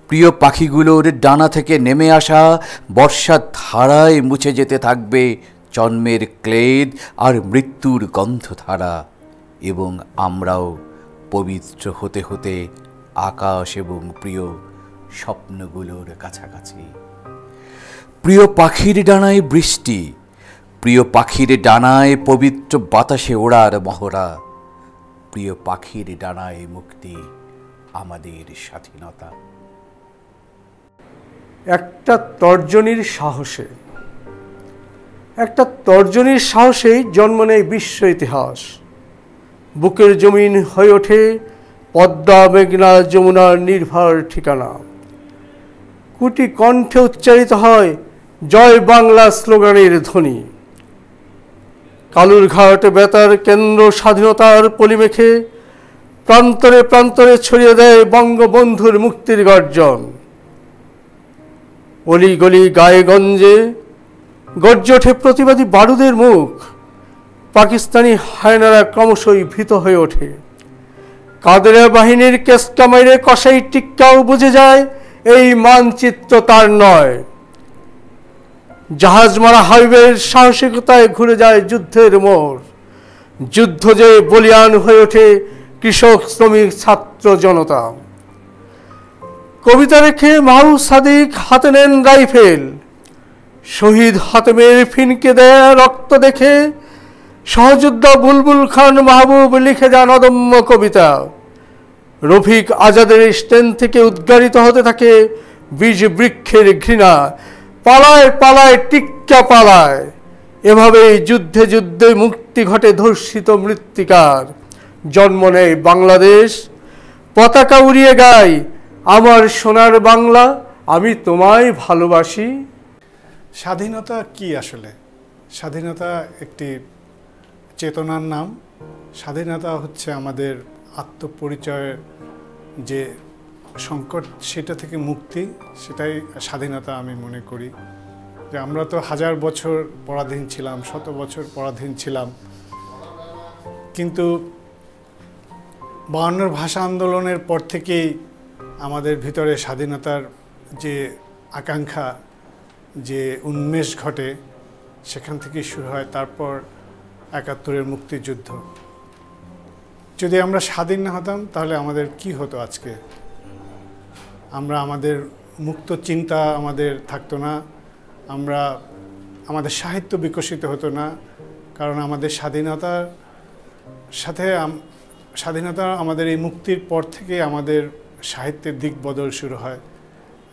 প্রিয় পাখিগুলোর ডানা থেকে নেমে আসা বর্ষার ধারায় মুছে যেতে থাকবে জন্মের ক্লেদ আর মৃত্যুর গন্ধধারা, এবং আমরাও পবিত্র হতে হতে আকাশ এবং প্রিয় স্বপ্নগুলোর কাছাকাছি। প্রিয় পাখির ডানায় বৃষ্টি, প্রিয় পাখির ডানায় পবিত্র বাতাসে ওড়ার মহড়া, প্রিয় পাখির ডানায় মুক্তি, আমাদের স্বাধীনতা। একটা তর্জনীর সাহসেই জন্ম নেয় বিশ্ব ইতিহাস। বুকের জমিন হয়ে ওঠে পদ্মা, মেঘনা, যমুনার নির্ভর ঠিকানা। কোটি কণ্ঠে উচ্চারিত হয় জয় বাংলা স্লোগানের ধ্বনি। কালুরঘাট বেতার কেন্দ্র স্বাধীনতার পলিমেখে প্রান্তরে প্রান্তরে ছড়িয়ে দেয় বঙ্গবন্ধুর মুক্তির গর্জন। অলি গলি গায়ে গঞ্জে গর্জে ওঠে প্রতিবাদী বারুদের মুখ। পাকিস্তানি হায়নারা ক্রমশই ভীত হয়ে ওঠে। কাদের বাহিনীর কেসটা মাইরে কসাই টিক্কাও বুঝে যায় এই মানচিত্র তার নয়। জাহাজ মারা হাইওয়ের সাহসিকতায় ঘুরে যায় যুদ্ধের মোড়। যুদ্ধ যে বলিয়ান হয়ে ওঠে কৃষক, শ্রমিক, ছাত্র জনতা। কবিতা রেখে মাহবুব সাদিক হাতে নেন রাইফেল। শহীদ হাতেমের ফিনকে দেয়া রক্ত দেখে সহযোদ্ধা বুলবুল খান মাহবুব লিখে যান অদম্য কবিতা। রফিক আজাদের স্ট্যান্ড থেকে উদ্গারিত হতে থাকে বীজ বৃক্ষের ঘৃণা। পালায় পালায় টিক্কা পালায়। এভাবেই যুদ্ধে যুদ্ধে মুক্তি ঘটে ধর্ষিত মৃত্তিকার। জন্ম নেয় বাংলাদেশ, পতাকা উড়িয়ে গায় আমার সোনার বাংলা, আমি তোমায় ভালোবাসি। স্বাধীনতা কি আসলে? স্বাধীনতা একটি চেতনার নাম। স্বাধীনতা হচ্ছে আমাদের আত্মপরিচয়ের যে সংকট, সেটা থেকে মুক্তি, সেটাই স্বাধীনতা আমি মনে করি। যে আমরা তো হাজার বছর পরাধীন ছিলাম, শত বছর পরাধীন ছিলাম, কিন্তু 52 ভাষা আন্দোলনের পর থেকেই আমাদের ভিতরে স্বাধীনতার যে আকাঙ্ক্ষা, যে উন্মেষ ঘটে, সেখান থেকেই শুরু হয়। তারপর ৭১-এর মুক্তিযুদ্ধ। যদি আমরা স্বাধীন না হতাম তাহলে আমাদের কি হতো আজকে? আমরা আমাদের মুক্ত চিন্তা আমাদের থাকতো না, আমাদের সাহিত্য বিকশিত হতো না, কারণ আমাদের স্বাধীনতার সাথে আমাদের এই মুক্তির পর থেকে আমাদের সাহিত্যের দিক বদল শুরু হয়।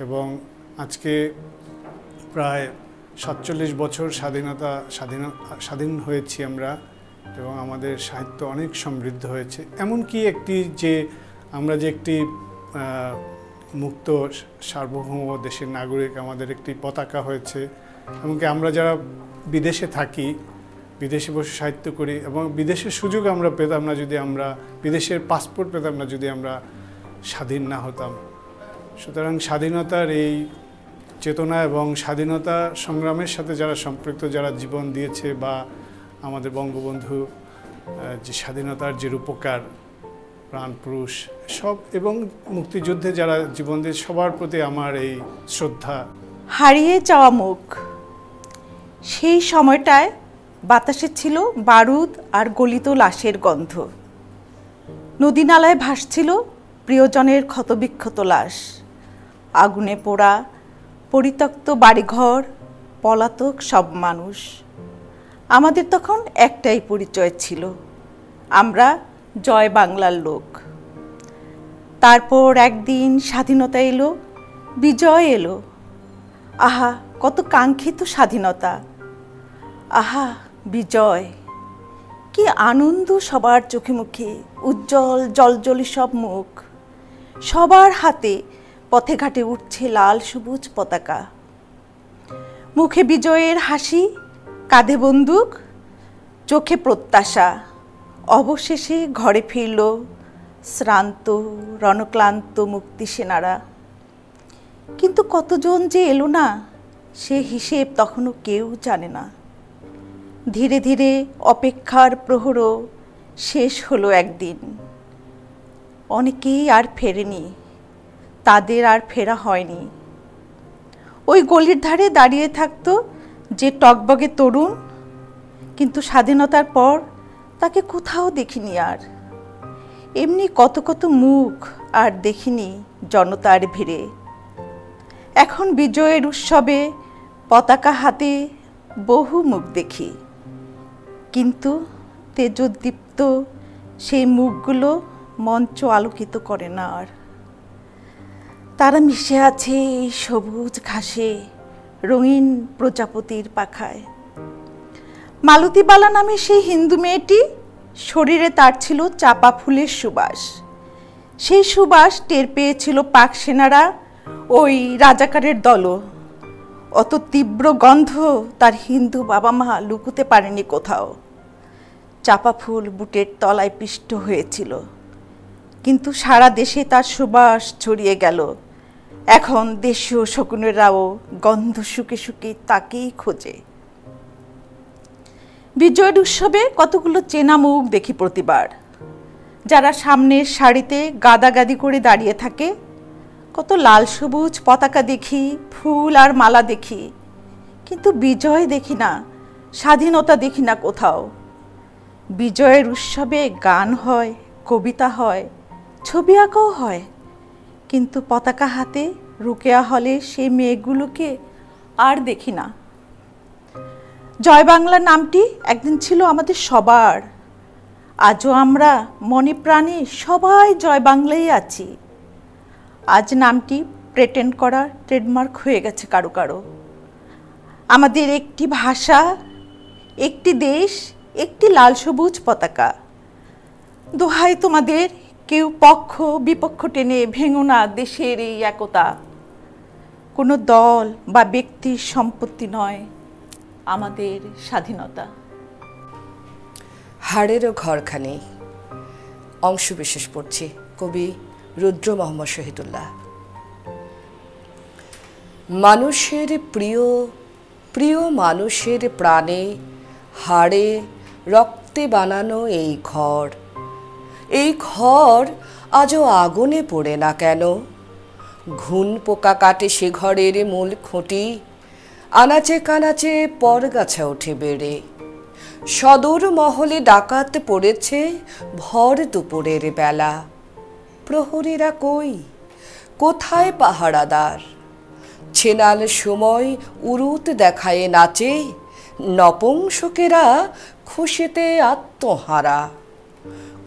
এবং আজকে প্রায় 47 বছর স্বাধীন হয়েছি আমরা, এবং আমাদের সাহিত্য অনেক সমৃদ্ধ হয়েছে। এমনকি আমরা যে একটি মুক্ত সার্বভৌম দেশের নাগরিক, আমাদের একটি পতাকা হয়েছে। এমনকি আমরা যারা বিদেশে থাকি, বিদেশে বসে সাহিত্য করি, এবং বিদেশের সুযোগ আমরা পেতাম না যদি আমরা বিদেশের পাসপোর্ট পেতাম না যদি আমরা স্বাধীন না হতাম। সুতরাং স্বাধীনতার এই চেতনা এবং স্বাধীনতা সংগ্রামের সাথে যারা সম্পৃক্ত, যারা জীবন দিয়েছে, বা আমাদের বঙ্গবন্ধু যে স্বাধীনতার যে রূপকার, প্রাণপুরুষ সব, এবং মুক্তিযুদ্ধে যারা জীবন দিয়ে, সবার প্রতি আমার এই শ্রদ্ধা। হারিয়ে যাওয়া মুখ। সেই সময়টায় বাতাসে ছিল বারুদ আর গলিত লাশের গন্ধ। নদী নালায় ভাসছিল প্রিয়জনের ক্ষতবিক্ষত লাশ। আগুনে পোড়া পরিত্যক্ত বাড়িঘর, পলাতক সব মানুষ। আমাদের তখন একটাই পরিচয় ছিল, আমরা জয় বাংলার লোক। তারপর একদিন স্বাধীনতা এলো, বিজয় এলো। আহা, কত কাঙ্ক্ষিত স্বাধীনতা! আহা, বিজয়! কি আনন্দ সবার চোখে মুখে, উজ্জ্বল জলজলি সব মুখ। সবার হাতে পথে ঘাটে উঠছে লাল সবুজ পতাকা। মুখে বিজয়ের হাসি, কাঁধে বন্দুক, চোখে প্রত্যাশা। অবশেষে ঘরে ফিরল শ্রান্ত রণক্লান্ত মুক্তি সেনারা। কিন্তু কতজন যে এলো না, সে হিসেব তখনও কেউ জানে না। ধীরে ধীরে অপেক্ষার প্রহরও শেষ হলো একদিন। অনেকেই আর ফেরেনি, তাদের আর ফেরা হয়নি। ওই গলির ধারে দাঁড়িয়ে থাকতো যে টকবগে তরুণ, কিন্তু স্বাধীনতার পর তাকে কোথাও দেখিনি আর। এমনি কত কত মুখ আর দেখিনি জনতার ভিড়ে। এখন বিজয়ের উৎসবে পতাকা হাতে বহু মুখ দেখি, কিন্তু তেজোদ্দীপ্ত সেই মুখগুলো মঞ্চ আলোকিত করে না আর। তারা মিশে আছে এই সবুজ ঘাসে, রঙিন প্রজাপতির পাখায়। মালতীবালা নামে সেই হিন্দু মেয়েটি, শরীরে তার ছিল চাপা ফুলের সুবাস। সেই সুবাস টের পেয়েছিল পাক সেনারা, ওই রাজাকারের দলও। অত তীব্র গন্ধ তার হিন্দু বাবা মা লুকুতে পারেনি কোথাও। চাপা ফুল বুটের তলায় পিষ্ট হয়েছিল, কিন্তু সারা দেশে তার সুবাস ছড়িয়ে গেল। এখন দেশীয় শকুনেরাও গন্ধ শুকে শুকে তাকেই খোঁজে। বিজয়ের উৎসবে কতগুলো চেনা মুখ দেখি প্রতিবার, যারা সামনের সারিতে গাদাগাদি করে দাঁড়িয়ে থাকে। কত লাল সবুজ পতাকা দেখি, ফুল আর মালা দেখি, কিন্তু বিজয় দেখি না, স্বাধীনতা দেখি না কোথাও। বিজয়ের উৎসবে গান হয়, কবিতা হয়, ছবি আঁকাও হয়, কিন্তু পতাকা হাতে রোকেয়া হলে সেই মেয়েগুলোকে আর দেখি না। জয় বাংলা নামটি একদিন ছিল আমাদের সবার। আজও আমরা মনে প্রাণে সবাই জয় বাংলায় আছি। আজ নামটি প্রেটেন্ড করা ট্রেডমার্ক হয়ে গেছে কারো কারো। আমাদের একটি ভাষা, একটি দেশ, একটি লাল সবুজ পতাকা। দোহাই তোমাদের, কেউ পক্ষ বিপক্ষ টেনে ভেঙো না দেশের এই একতা। কোনো দল বা ব্যক্তির সম্পত্তি নয় আমাদের স্বাধীনতা। হাড়েরও ঘরখানি অংশ বিশেষ পড়ছি, কবি রুদ্র মোহাম্মদ শহীদুল্লাহ। মানুষের প্রিয় প্রিয় মানুষের প্রাণে হাড়ে রক্তে বানানো এই ঘর, এই ঘর আজও আগুনে পড়ে না কেন? ঘুন পোকা কাটে সে ঘরের মূল খুঁটি, আনাচে কানাচে পরগাছা ওঠে বেড়ে। সদর মহলে ডাকাত পড়েছে ভর দুপুরের বেলা। প্রহরীরা কই, কোথায় পাহারাদার? ছেনাল সময় উরুত দেখায় নাচে, নপুংসকেরা খুশিতে আত্মহারা।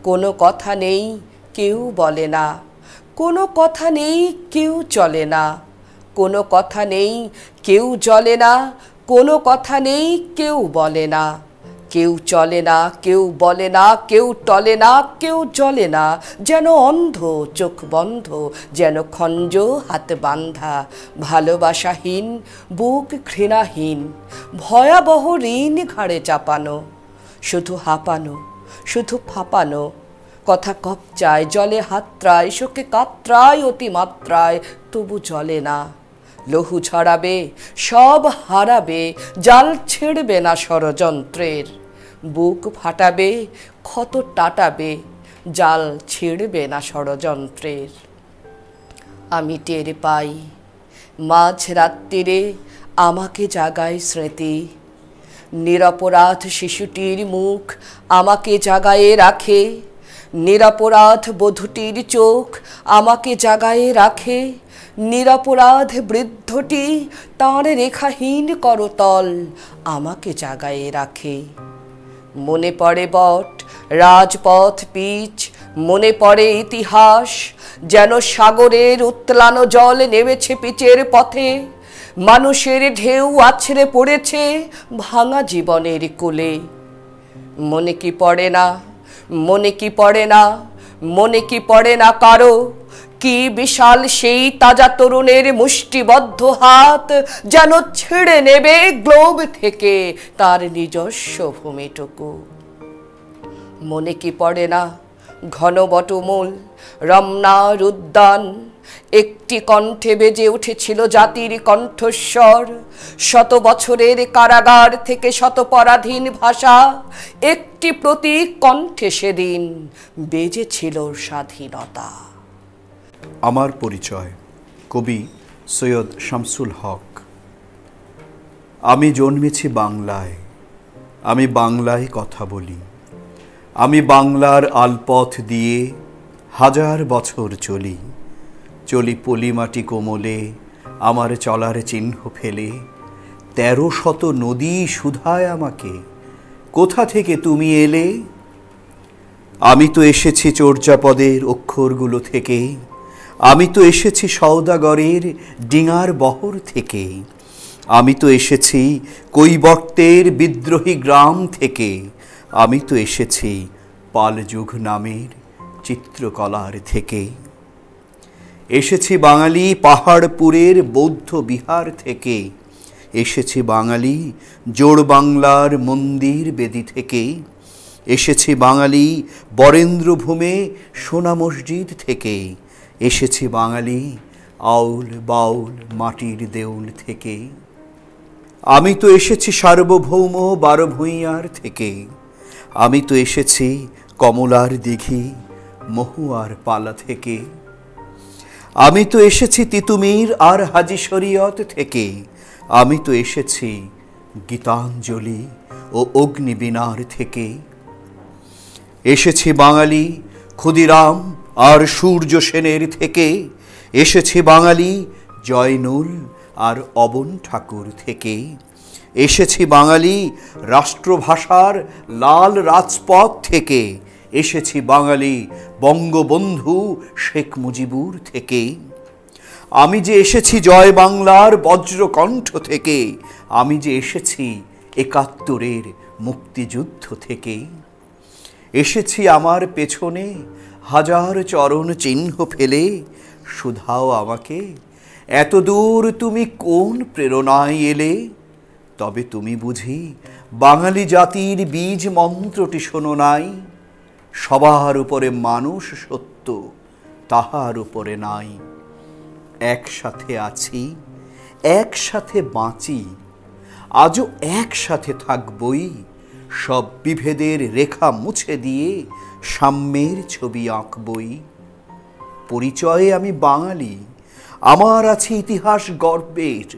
কোনো কথা নেই, কেউ বলে না, কোনো কথা নেই, কেউ চলে না, কোনো কথা নেই, কেউ জ্বলে না, কোনো কথা নেই, কেউ বলে না। কেউ চলে না, কেউ বলে না, কেউ টলে না, কেউ জ্বলে না। যেন অন্ধ, চোখ বন্ধ, যেন খঞ্জ হাত বান্ধা। ভালোবাসাহীন, বুক ঘৃণাহীন, ভয়াবহ ঋণ ঘাড়ে চাপানো। শুধু হাঁপানো, শুধু ফাঁপানো, কথা কপচায়, জলে হাতড়ায়, শোকে কাতরায় অতিমাত্রায়, তবু চলে না। লহু ছড়াবে, সব হারাবে, জাল ছেড়বে না ষড়যন্ত্রের। বুক ফাটাবে, ক্ষত টাটাবে, জাল ছেড়বে না ষড়যন্ত্রের। আমি টের পাই মাঝ রাত্রিরে আমাকে জাগায় স্মৃতি। নিরপরাধ শিশুটির মুখ আমাকে জাগায়ে রাখে। নিরপরাধ বধূটির চোখ আমাকে জাগায়ে রাখে, নিরপরাধ বৃদ্ধটি তাঁর রেখাহীন করতল আমাকে জাগায়ে রাখে। মনে পড়ে বট, রাজপথ পিচ, মনে পড়ে ইতিহাস, যেন সাগরের উত্তানো জল নেমেছে পিচের পথে, মানুষের ঢেউ আছড়ে পড়েছে ভাঙা জীবনের কোলে। মনে কি পড়ে না, মনে কি পড়ে না, মনে কি পড়ে না কারো, কি বিশাল সেই তাজা তরুণের মুষ্টিবদ্ধ হাত যেন ছিঁড়ে নেবে গ্লোব থেকে তার নিজস্ব ভূমিটুকু। মনে কি পড়ে না ঘন বটমূল, রমনার উদ্যান, একটি কণ্ঠে বেজে উঠেছিল জাতির কণ্ঠস্বর, শত বছরের কারাগার থেকে শত পরাধীন ভাষা, একটি প্রতীক কণ্ঠে সেদিন বেজেছিল স্বাধীনতা। আমার পরিচয় কবি সৈয়দ শামসুল হক। আমি জন্মেছি বাংলায়, আমি বাংলায় কথা বলি, আমি বাংলার আলপথ দিয়ে হাজার বছর চলি, চলি পলিমাটি কোমলে আমার চলার চিহ্ন ফেলে, ১৩০০ নদী শুধায় আমাকে, কোথা থেকে তুমি এলে? আমি তো এসেছি চর্যাপদের অক্ষরগুলো থেকে, আমি তো এসেছি সওদাগরের ডিঙার বহর থেকে, আমি তো এসেছি কৈবর্তের বিদ্রোহী গ্রাম থেকে, আমি তো এসেছি পালযুগ নামের চিত্রকলার থেকে, এসেছি বাঙালি পাহাড়পুরের বৌদ্ধ বিহার থেকে, এসেছি বাঙালি জোড় বাংলার মন্দির বেদি থেকে, এসেছি বাঙালি বরেন্দ্রভূমে সোনা মসজিদ থেকে, এসেছি বাঙালি আউল বাউল মাটির দেউল থেকে, আমি তো এসেছি সার্বভৌম বারভূঁইয়ার থেকে, আমি তো এসেছি কমলার দিঘি মহুয়ার পালা থেকে, আমি তো এসেছি তিতুমির আর হাজি শরীয়ত থেকে, আমি তো এসেছি গীতাঞ্জলি ও অগ্নিবীণার থেকে, এসেছি বাঙালি ক্ষুদিরাম আর সূর্য সেনের থেকে, এসেছি বাঙালি জয়নুল আর অবন ঠাকুর থেকে, এসেছি বাঙালি রাষ্ট্রভাষার লাল রাজপথ থেকে, এসেছি বাঙালি বঙ্গবন্ধু শেখ মুজিবুর থেকে, আমি যে এসেছি জয় বাংলার বজ্রকণ্ঠ থেকে, আমি যে এসেছি ৭১-এর মুক্তিযুদ্ধ থেকে, এসেছি আমার পেছনে হাজার চরণ চিহ্ন ফেলে, শুধাও আমাকে এত দূর তুমি কোন প্রেরণায় এলে? তবে তুমি বুঝি বাঙালি জাতির বীজ মন্ত্রটি শোনো নাই, সবার উপরে মানুষ সত্য, তাহার উপরে নাই, একসাথে আছি একসাথে বাঁচি, আজও একসাথে থাকবই, সব বিভেদের রেখা মুছে দিয়ে সাম্যের ছবি আঁকবই। পরিচয়ে আমি বাঙালি, আমার আছে ইতিহাস গর্বের,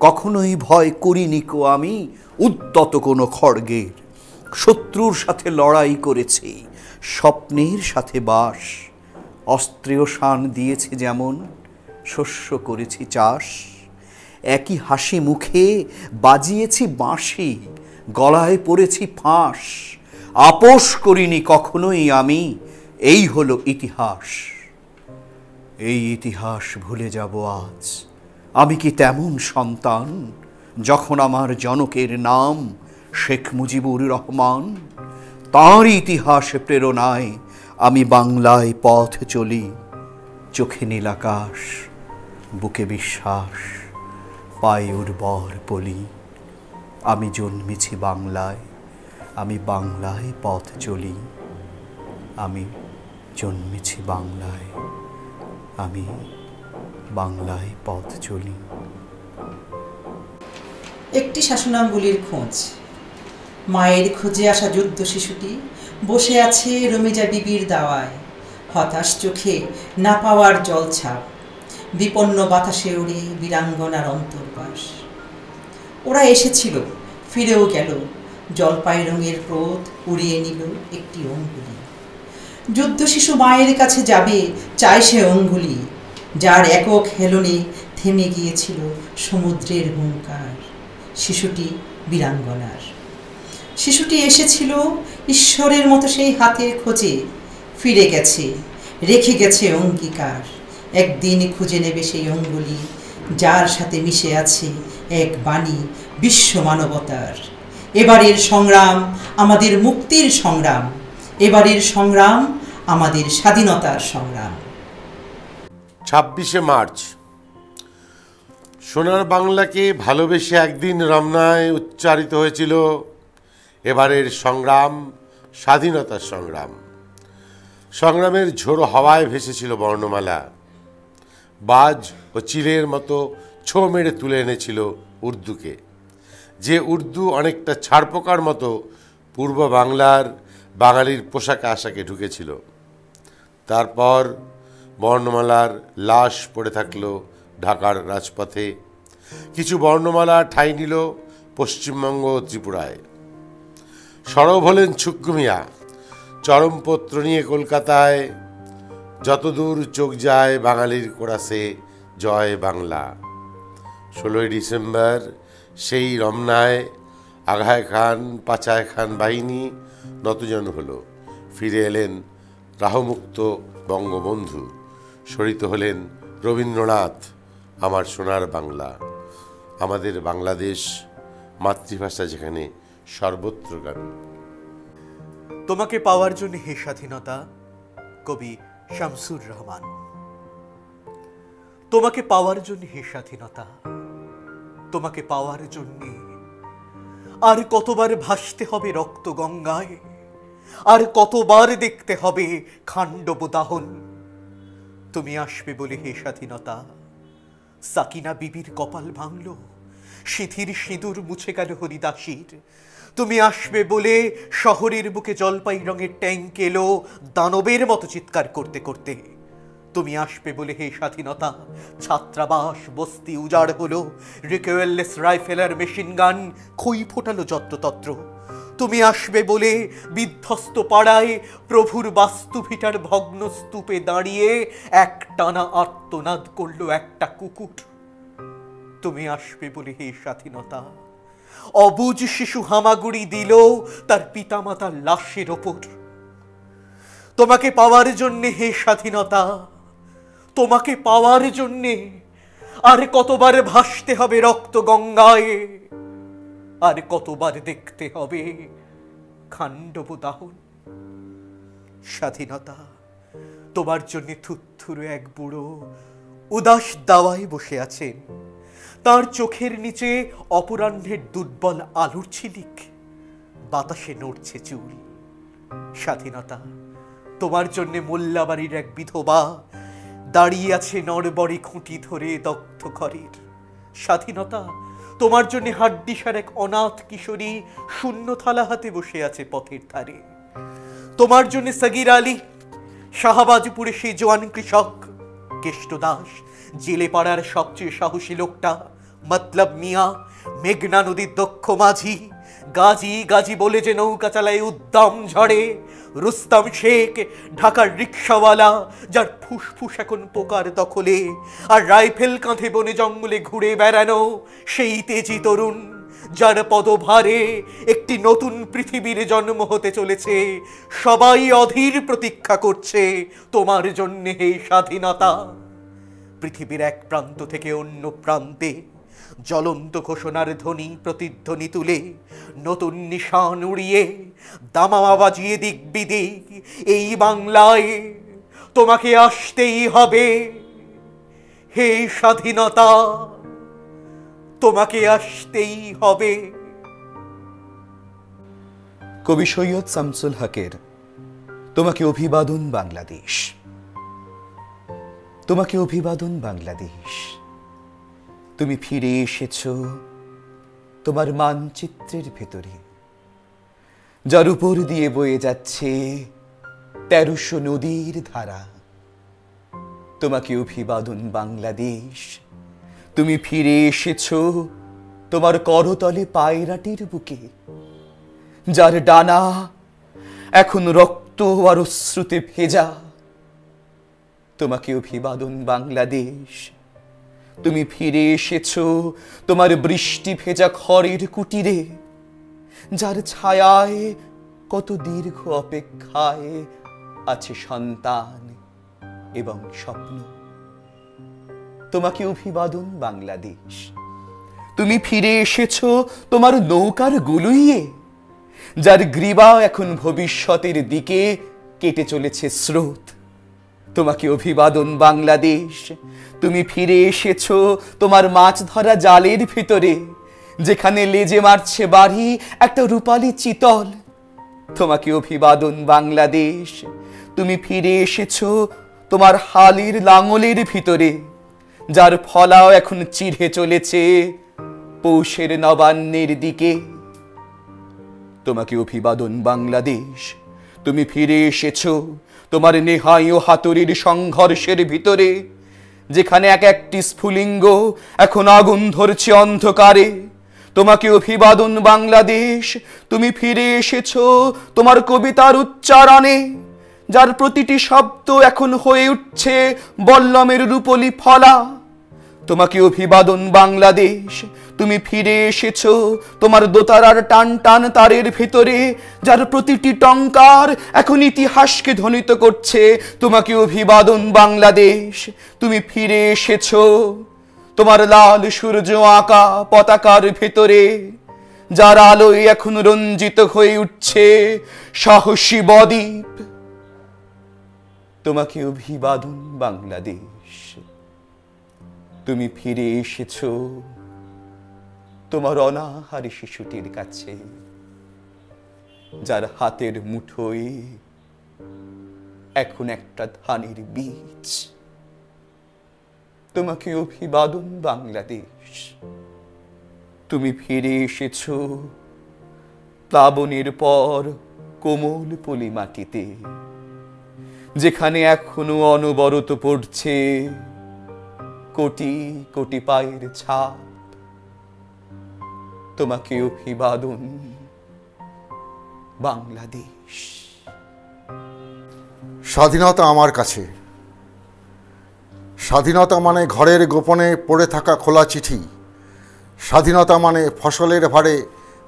কখনোই ভয় করিনি কো আমি উদ্যত কোনো খড়গের, শত্রুর সাথে লড়াই করেছি, স্বপ্নের সাথে বাস, অস্ত্রেও শান দিয়েছি যেমন, শস্য করেছি চাষ, একই হাসি মুখে বাজিয়েছি বাঁশি, গলায় পড়েছি ফাঁস, আপোষ করিনি কখনোই আমি, এই হলো ইতিহাস। এই ইতিহাস ভুলে যাব আজ, আমি কি তেমন সন্তান যখন আমার জনকের নাম শেখ মুজিবুর রহমান? তাঁর ইতিহাস প্রেরণায় আমি বাংলায় পথ চলি, চোখে নীল আকাশ, বুকে বিশ্বাস, পায়ে উর্বর পলি। আমি জন্মেছি বাংলায়, আমি বাংলায় পথ চলি, আমি জন্মেছি বাংলায়, আমি বাংলায় পথ চলি। একটি শাসনাঙ্গুলির খোঁজ। মায়ের খোঁজে আসা যুদ্ধ শিশুটি বসে আছে রমিজা বিবির দাওয়ায়, হতাশ চোখে না পাওয়ার জলছাপ, বিপন্ন বাতাসে উড়ে বীরাঙ্গনার অন্তর্বাস। ওরা এসেছিল, ফিরেও গেল, জলপাই রঙের প্রোত উড়িয়ে নিল একটি অঙ্গুলি। যুদ্ধ শিশু মায়ের কাছে যাবে, চায় সে অঙ্গুলি, যার একক হেলনে থেমে গিয়েছিল সমুদ্রের হুঙ্কার। শিশুটি বীরাঙ্গনার। শিশুটি এসেছিল ঈশ্বরের মতো সেই হাতের খোঁজে, ফিরে গেছে, রেখে গেছে অঙ্গীকার। একদিন খুঁজে নেবে সেই অঙ্গুলি, যার সাথে মিশে আছে এক বাণী বিশ্ব মানবতার। এবারের সংগ্রাম আমাদের মুক্তির সংগ্রাম, এবারের সংগ্রাম আমাদের স্বাধীনতার সংগ্রাম। 26শে মার্চ। সোনার বাংলাকে ভালোবেসে একদিন রমনায় উচ্চারিত হয়েছিল এবারের সংগ্রাম স্বাধীনতার সংগ্রাম। সংগ্রামের ঝোড়ো হাওয়ায় ভেসেছিল বর্ণমালা, বাজ ও চিলের মতো ছো মেরে তুলে এনেছিল উর্দুকে, যে উর্দু অনেকটা ছাড়পোকার মতো পূর্ব বাংলার বাঙালির পোশাকে আশাকে ঢুকেছিল। তারপর বর্ণমালার লাশ পড়ে থাকলো ঢাকার রাজপথে, কিছু বর্ণমালা ঠাঁই নিল পশ্চিমবঙ্গ ও ত্রিপুরায়। সরব হলেন ছুক্কু মিয়া চরমপত্র নিয়ে কলকাতায়, যতদূর চোখ যায় বাঙালির কোরাসে জয় বাংলা। 16ই ডিসেম্বর সেই রমনায় আগায় খান পাচায় খান বাহিনী নতজানু হলো। ফিরে এলেন রাহমুক্ত বঙ্গবন্ধু, শরিত হলেন রবীন্দ্রনাথ। আমার সোনার বাংলা, আমাদের বাংলাদেশ মাতৃভাষা যেখানে সর্বত্রগামী। তোমাকে পাওয়ার জন্য হে স্বাধীনতা, কবি শামসুর রহমান। তোমাকে পাওয়ার জন্য হে স্বাধীনতা, তোমাকে পাওয়ার জন্যে আর কতবার ভাসতে হবে রক্ত গঙ্গায়, আর কতবার দেখতে হবে খান্ডব দাহন। তুমি আসবে বলে হে স্বাধীনতা, সাকিনা বিবির কপাল ভাঙল, সিঁথির সিঁদুর মুছে গেল হরিদাসীর। তুমি আসবে বলে শহরের বুকে জলপাই রঙের ট্যাঙ্ক এলো দানবের মতো চিৎকার করতে করতে। তুমি আসবে বলে হে স্বাধীনতা, ছাত্রাবাস বস্তি উজাড় হলো, রিকোয়েললেস রাইফেল আর মেশিন গান খই ফোটালো যত্রতত্র। তুমি আসবে বলে বিধ্বস্ত পাড়ায় প্রভুর বাস্তুভিটার ভগ্ন স্তূপে দাঁড়িয়ে এক টানা আর্তনাদ করলো একটা কুকুর। তুমি আসবে বলে হে স্বাধীনতা, অবুঝ শিশু হামাগুড়ি দিল তার পিতামাতার লাশের ওপর। তোমাকে পাওয়ার জন্যে হে স্বাধীনতা, তোমাকে পাওয়ার জন্যে আর কতবার ভাসতে হবে রক্ত গঙ্গায়, আর কতবার দেখতে হবে খান্ডব দাহন। স্বাধীনতা, তোমার জন্য থুত্থুরো এক বুড়ো উদাস দাওয়ায় বসে আছেন, তার চোখের নিচে অপরাহ্নের দুর্বল আলোর ঝিলিক, বাতাসে নড়ছে চুল। স্বাধীনতা, তোমার জন্য মোল্লাবাড়ির এক বিধবা দাঁড়িয়ে আছে নড়বড়ে খুঁটি ধরে দগ্ধ ঘরের। স্বাধীনতা, তোমার জন্য হাড্ডিসার এক অনাথ কিশোরী শূন্য থালা হাতে বসে আছে পথের ধারে। তোমার জন্য সগির আলী, শাহবাজপুরে সেই জোয়ান কৃষক, কেষ্ট দাস, জেলে পাড়ার সবচেয়ে সাহসী লোকটা, মতলব মিয়া, মেঘনা নদীর দক্ষ মাঝি, গাজী গাজী বলে যে নৌকা চালায় উদ্দাম ঝড়ে, রুস্তাম শেখ, ঢাকার রিক্সাওয়ালা, যার ফুসফুস এখন পোকার দখলে, আর রাইফেল কাঁধে বনে জঙ্গলে ঘুরে বেড়ানো সেই তেজি তরুণ, যার পদভারে একটি নতুন পৃথিবীর জন্ম হতে চলেছে। সবাই অধীর প্রতীক্ষা করছে তোমার জন্যে হে স্বাধীনতা। পৃথিবীর এক প্রান্ত থেকে অন্য প্রান্তে জ্বলন্ত ঘোষণার ধ্বনি প্রতিধ্বনি তুলে, নতুন নিশান উড়িয়ে, দামামা বাজিয়ে দিক বিদিক, এই বাংলায় তোমাকে আসতেই হবে হে স্বাধীনতা, তোমাকে আসতেই হবে। কবি সৈয়দ শামসুল হকের তোমাকে অভিবাদন বাংলাদেশ। তোমাকে অভিবাদন বাংলাদেশ, তুমি ফিরে এসেছো তোমার মানচিত্রের ভেতরে, যার উপর দিয়ে বয়ে যাচ্ছে 1300 নদীর ধারা। তোমাকে অভিবাদন বাংলাদেশ, তুমি ফিরে এসেছো তোমার করতলে পায়রাটির বুকে, যার ডানা এখন রক্ত আর অশ্রুতে ভেজা। তোমাকে অভিবাদন বাংলাদেশ, তুমি ফিরে এসেছো তোমার বৃষ্টি ভেজা খড়ের কুটিরে, যার ছায়ায় কত দীর্ঘ অপেক্ষায় আছে সন্তান এবং স্বপ্ন। তোমাকে অভিবাদন বাংলাদেশ, তুমি ফিরে এসেছো তোমার নৌকার গুলুইয়ে, যার গ্রীবা এখন ভবিষ্যতের দিকে কেটে চলেছে স্রোত। তোমাকে অভিবাদন বাংলাদেশ, তুমি ফিরে এসেছো তোমার মাছ ধরা জালের ভিতরে, যেখানে লেজে মারছে বাড়ি একটা রূপালী চিতল। তোমাকে অভিবাদন বাংলাদেশ, তুমি ফিরে এসেছো তোমার হালের লাঙলের ভিতরে, যার ফলাও এখন চিড়ে চলেছে পৌষের নবান্নের দিকে। তোমাকে অভিবাদন বাংলাদেশ, তুমি ফিরে এসেছো তোমার নেহাই ও হাতুড়ির সংঘর্ষের ভিতরে, যেখানে এক একটি স্ফুলিঙ্গ এখন আগুন ধরছে অন্ধকারে। তোমাকে অভিবাদন বাংলাদেশ, তুমি ফিরে এসেছো তোমার কবিতার উচ্চারণে, যার প্রতিটি শব্দ এখন হয়ে উঠছে বল্লমের রূপলি ফলা। তোমাকে অভিবাদন বাংলাদেশ, তুমি ফিরে এসেছো তোমার দোতারার টান টান তারের ভেতরে, যার প্রতিটি টঙ্কার এখন ইতিহাসকে ধ্বনিত করছে। তোমাকে অভিবাদন বাংলাদেশ, তুমি ফিরে এসেছো তোমার লাল সূর্য আঁকা পতাকার ভেতরে, যার আলোয় এখন রঞ্জিত হয়ে উঠছে সাহসী বদ্বীপ। তোমাকে অভিবাদন বাংলাদেশ, তুমি ফিরে এসেছো তোমার অনাহারী শিশুটির কাছে, যার হাতের মুঠোয় এখন একটা ধানের বীজ। তোমাকে অভিবাদন বাংলাদেশ, তুমি ফিরে এসেছো প্লাবনের পর কোমল পলি মাটিতে, যেখানে এখনো অনবরত পড়ছে কোটি কোটি পায়ের ছাপ। তোমাকে অভিবাদন বাংলাদেশ। স্বাধীনতা আমার কাছে, স্বাধীনতা মানে ঘরের গোপনে পড়ে থাকা খোলা চিঠি, স্বাধীনতা মানে ফসলের ভারে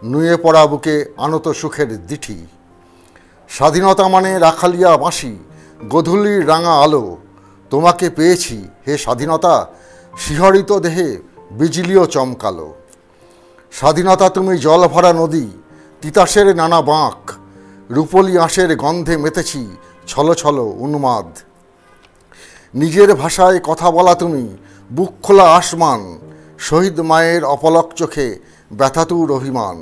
নুয়ে পড়া বুকে আনত সুখের দিঠি, স্বাধীনতা মানে রাখালিয়া বাঁশি গোধূলির রাঙা আলো। তোমাকে পেয়েছি হে স্বাধীনতা, শিহরিত দেহে বিজলিও চমকালো। স্বাধীনতা তুমি জল ভরা নদী, তিতাসের নানা বাঁক, রূপলি আঁশের গন্ধে মেতেছি ছলো ছলো উন্মাদ। নিজের ভাষায় কথা বলা তুমি, বুক খোলা আসমান, শহীদ মায়ের অপলক চোখে ব্যথাতুর অভিমান।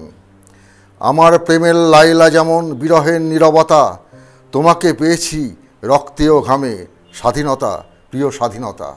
আমার প্রেমের লাইলা যেমন বিরহের নীরবতা, তোমাকে পেয়েছি রক্তে ও ঘামে স্বাধীনতা, প্রিয় স্বাধীনতা।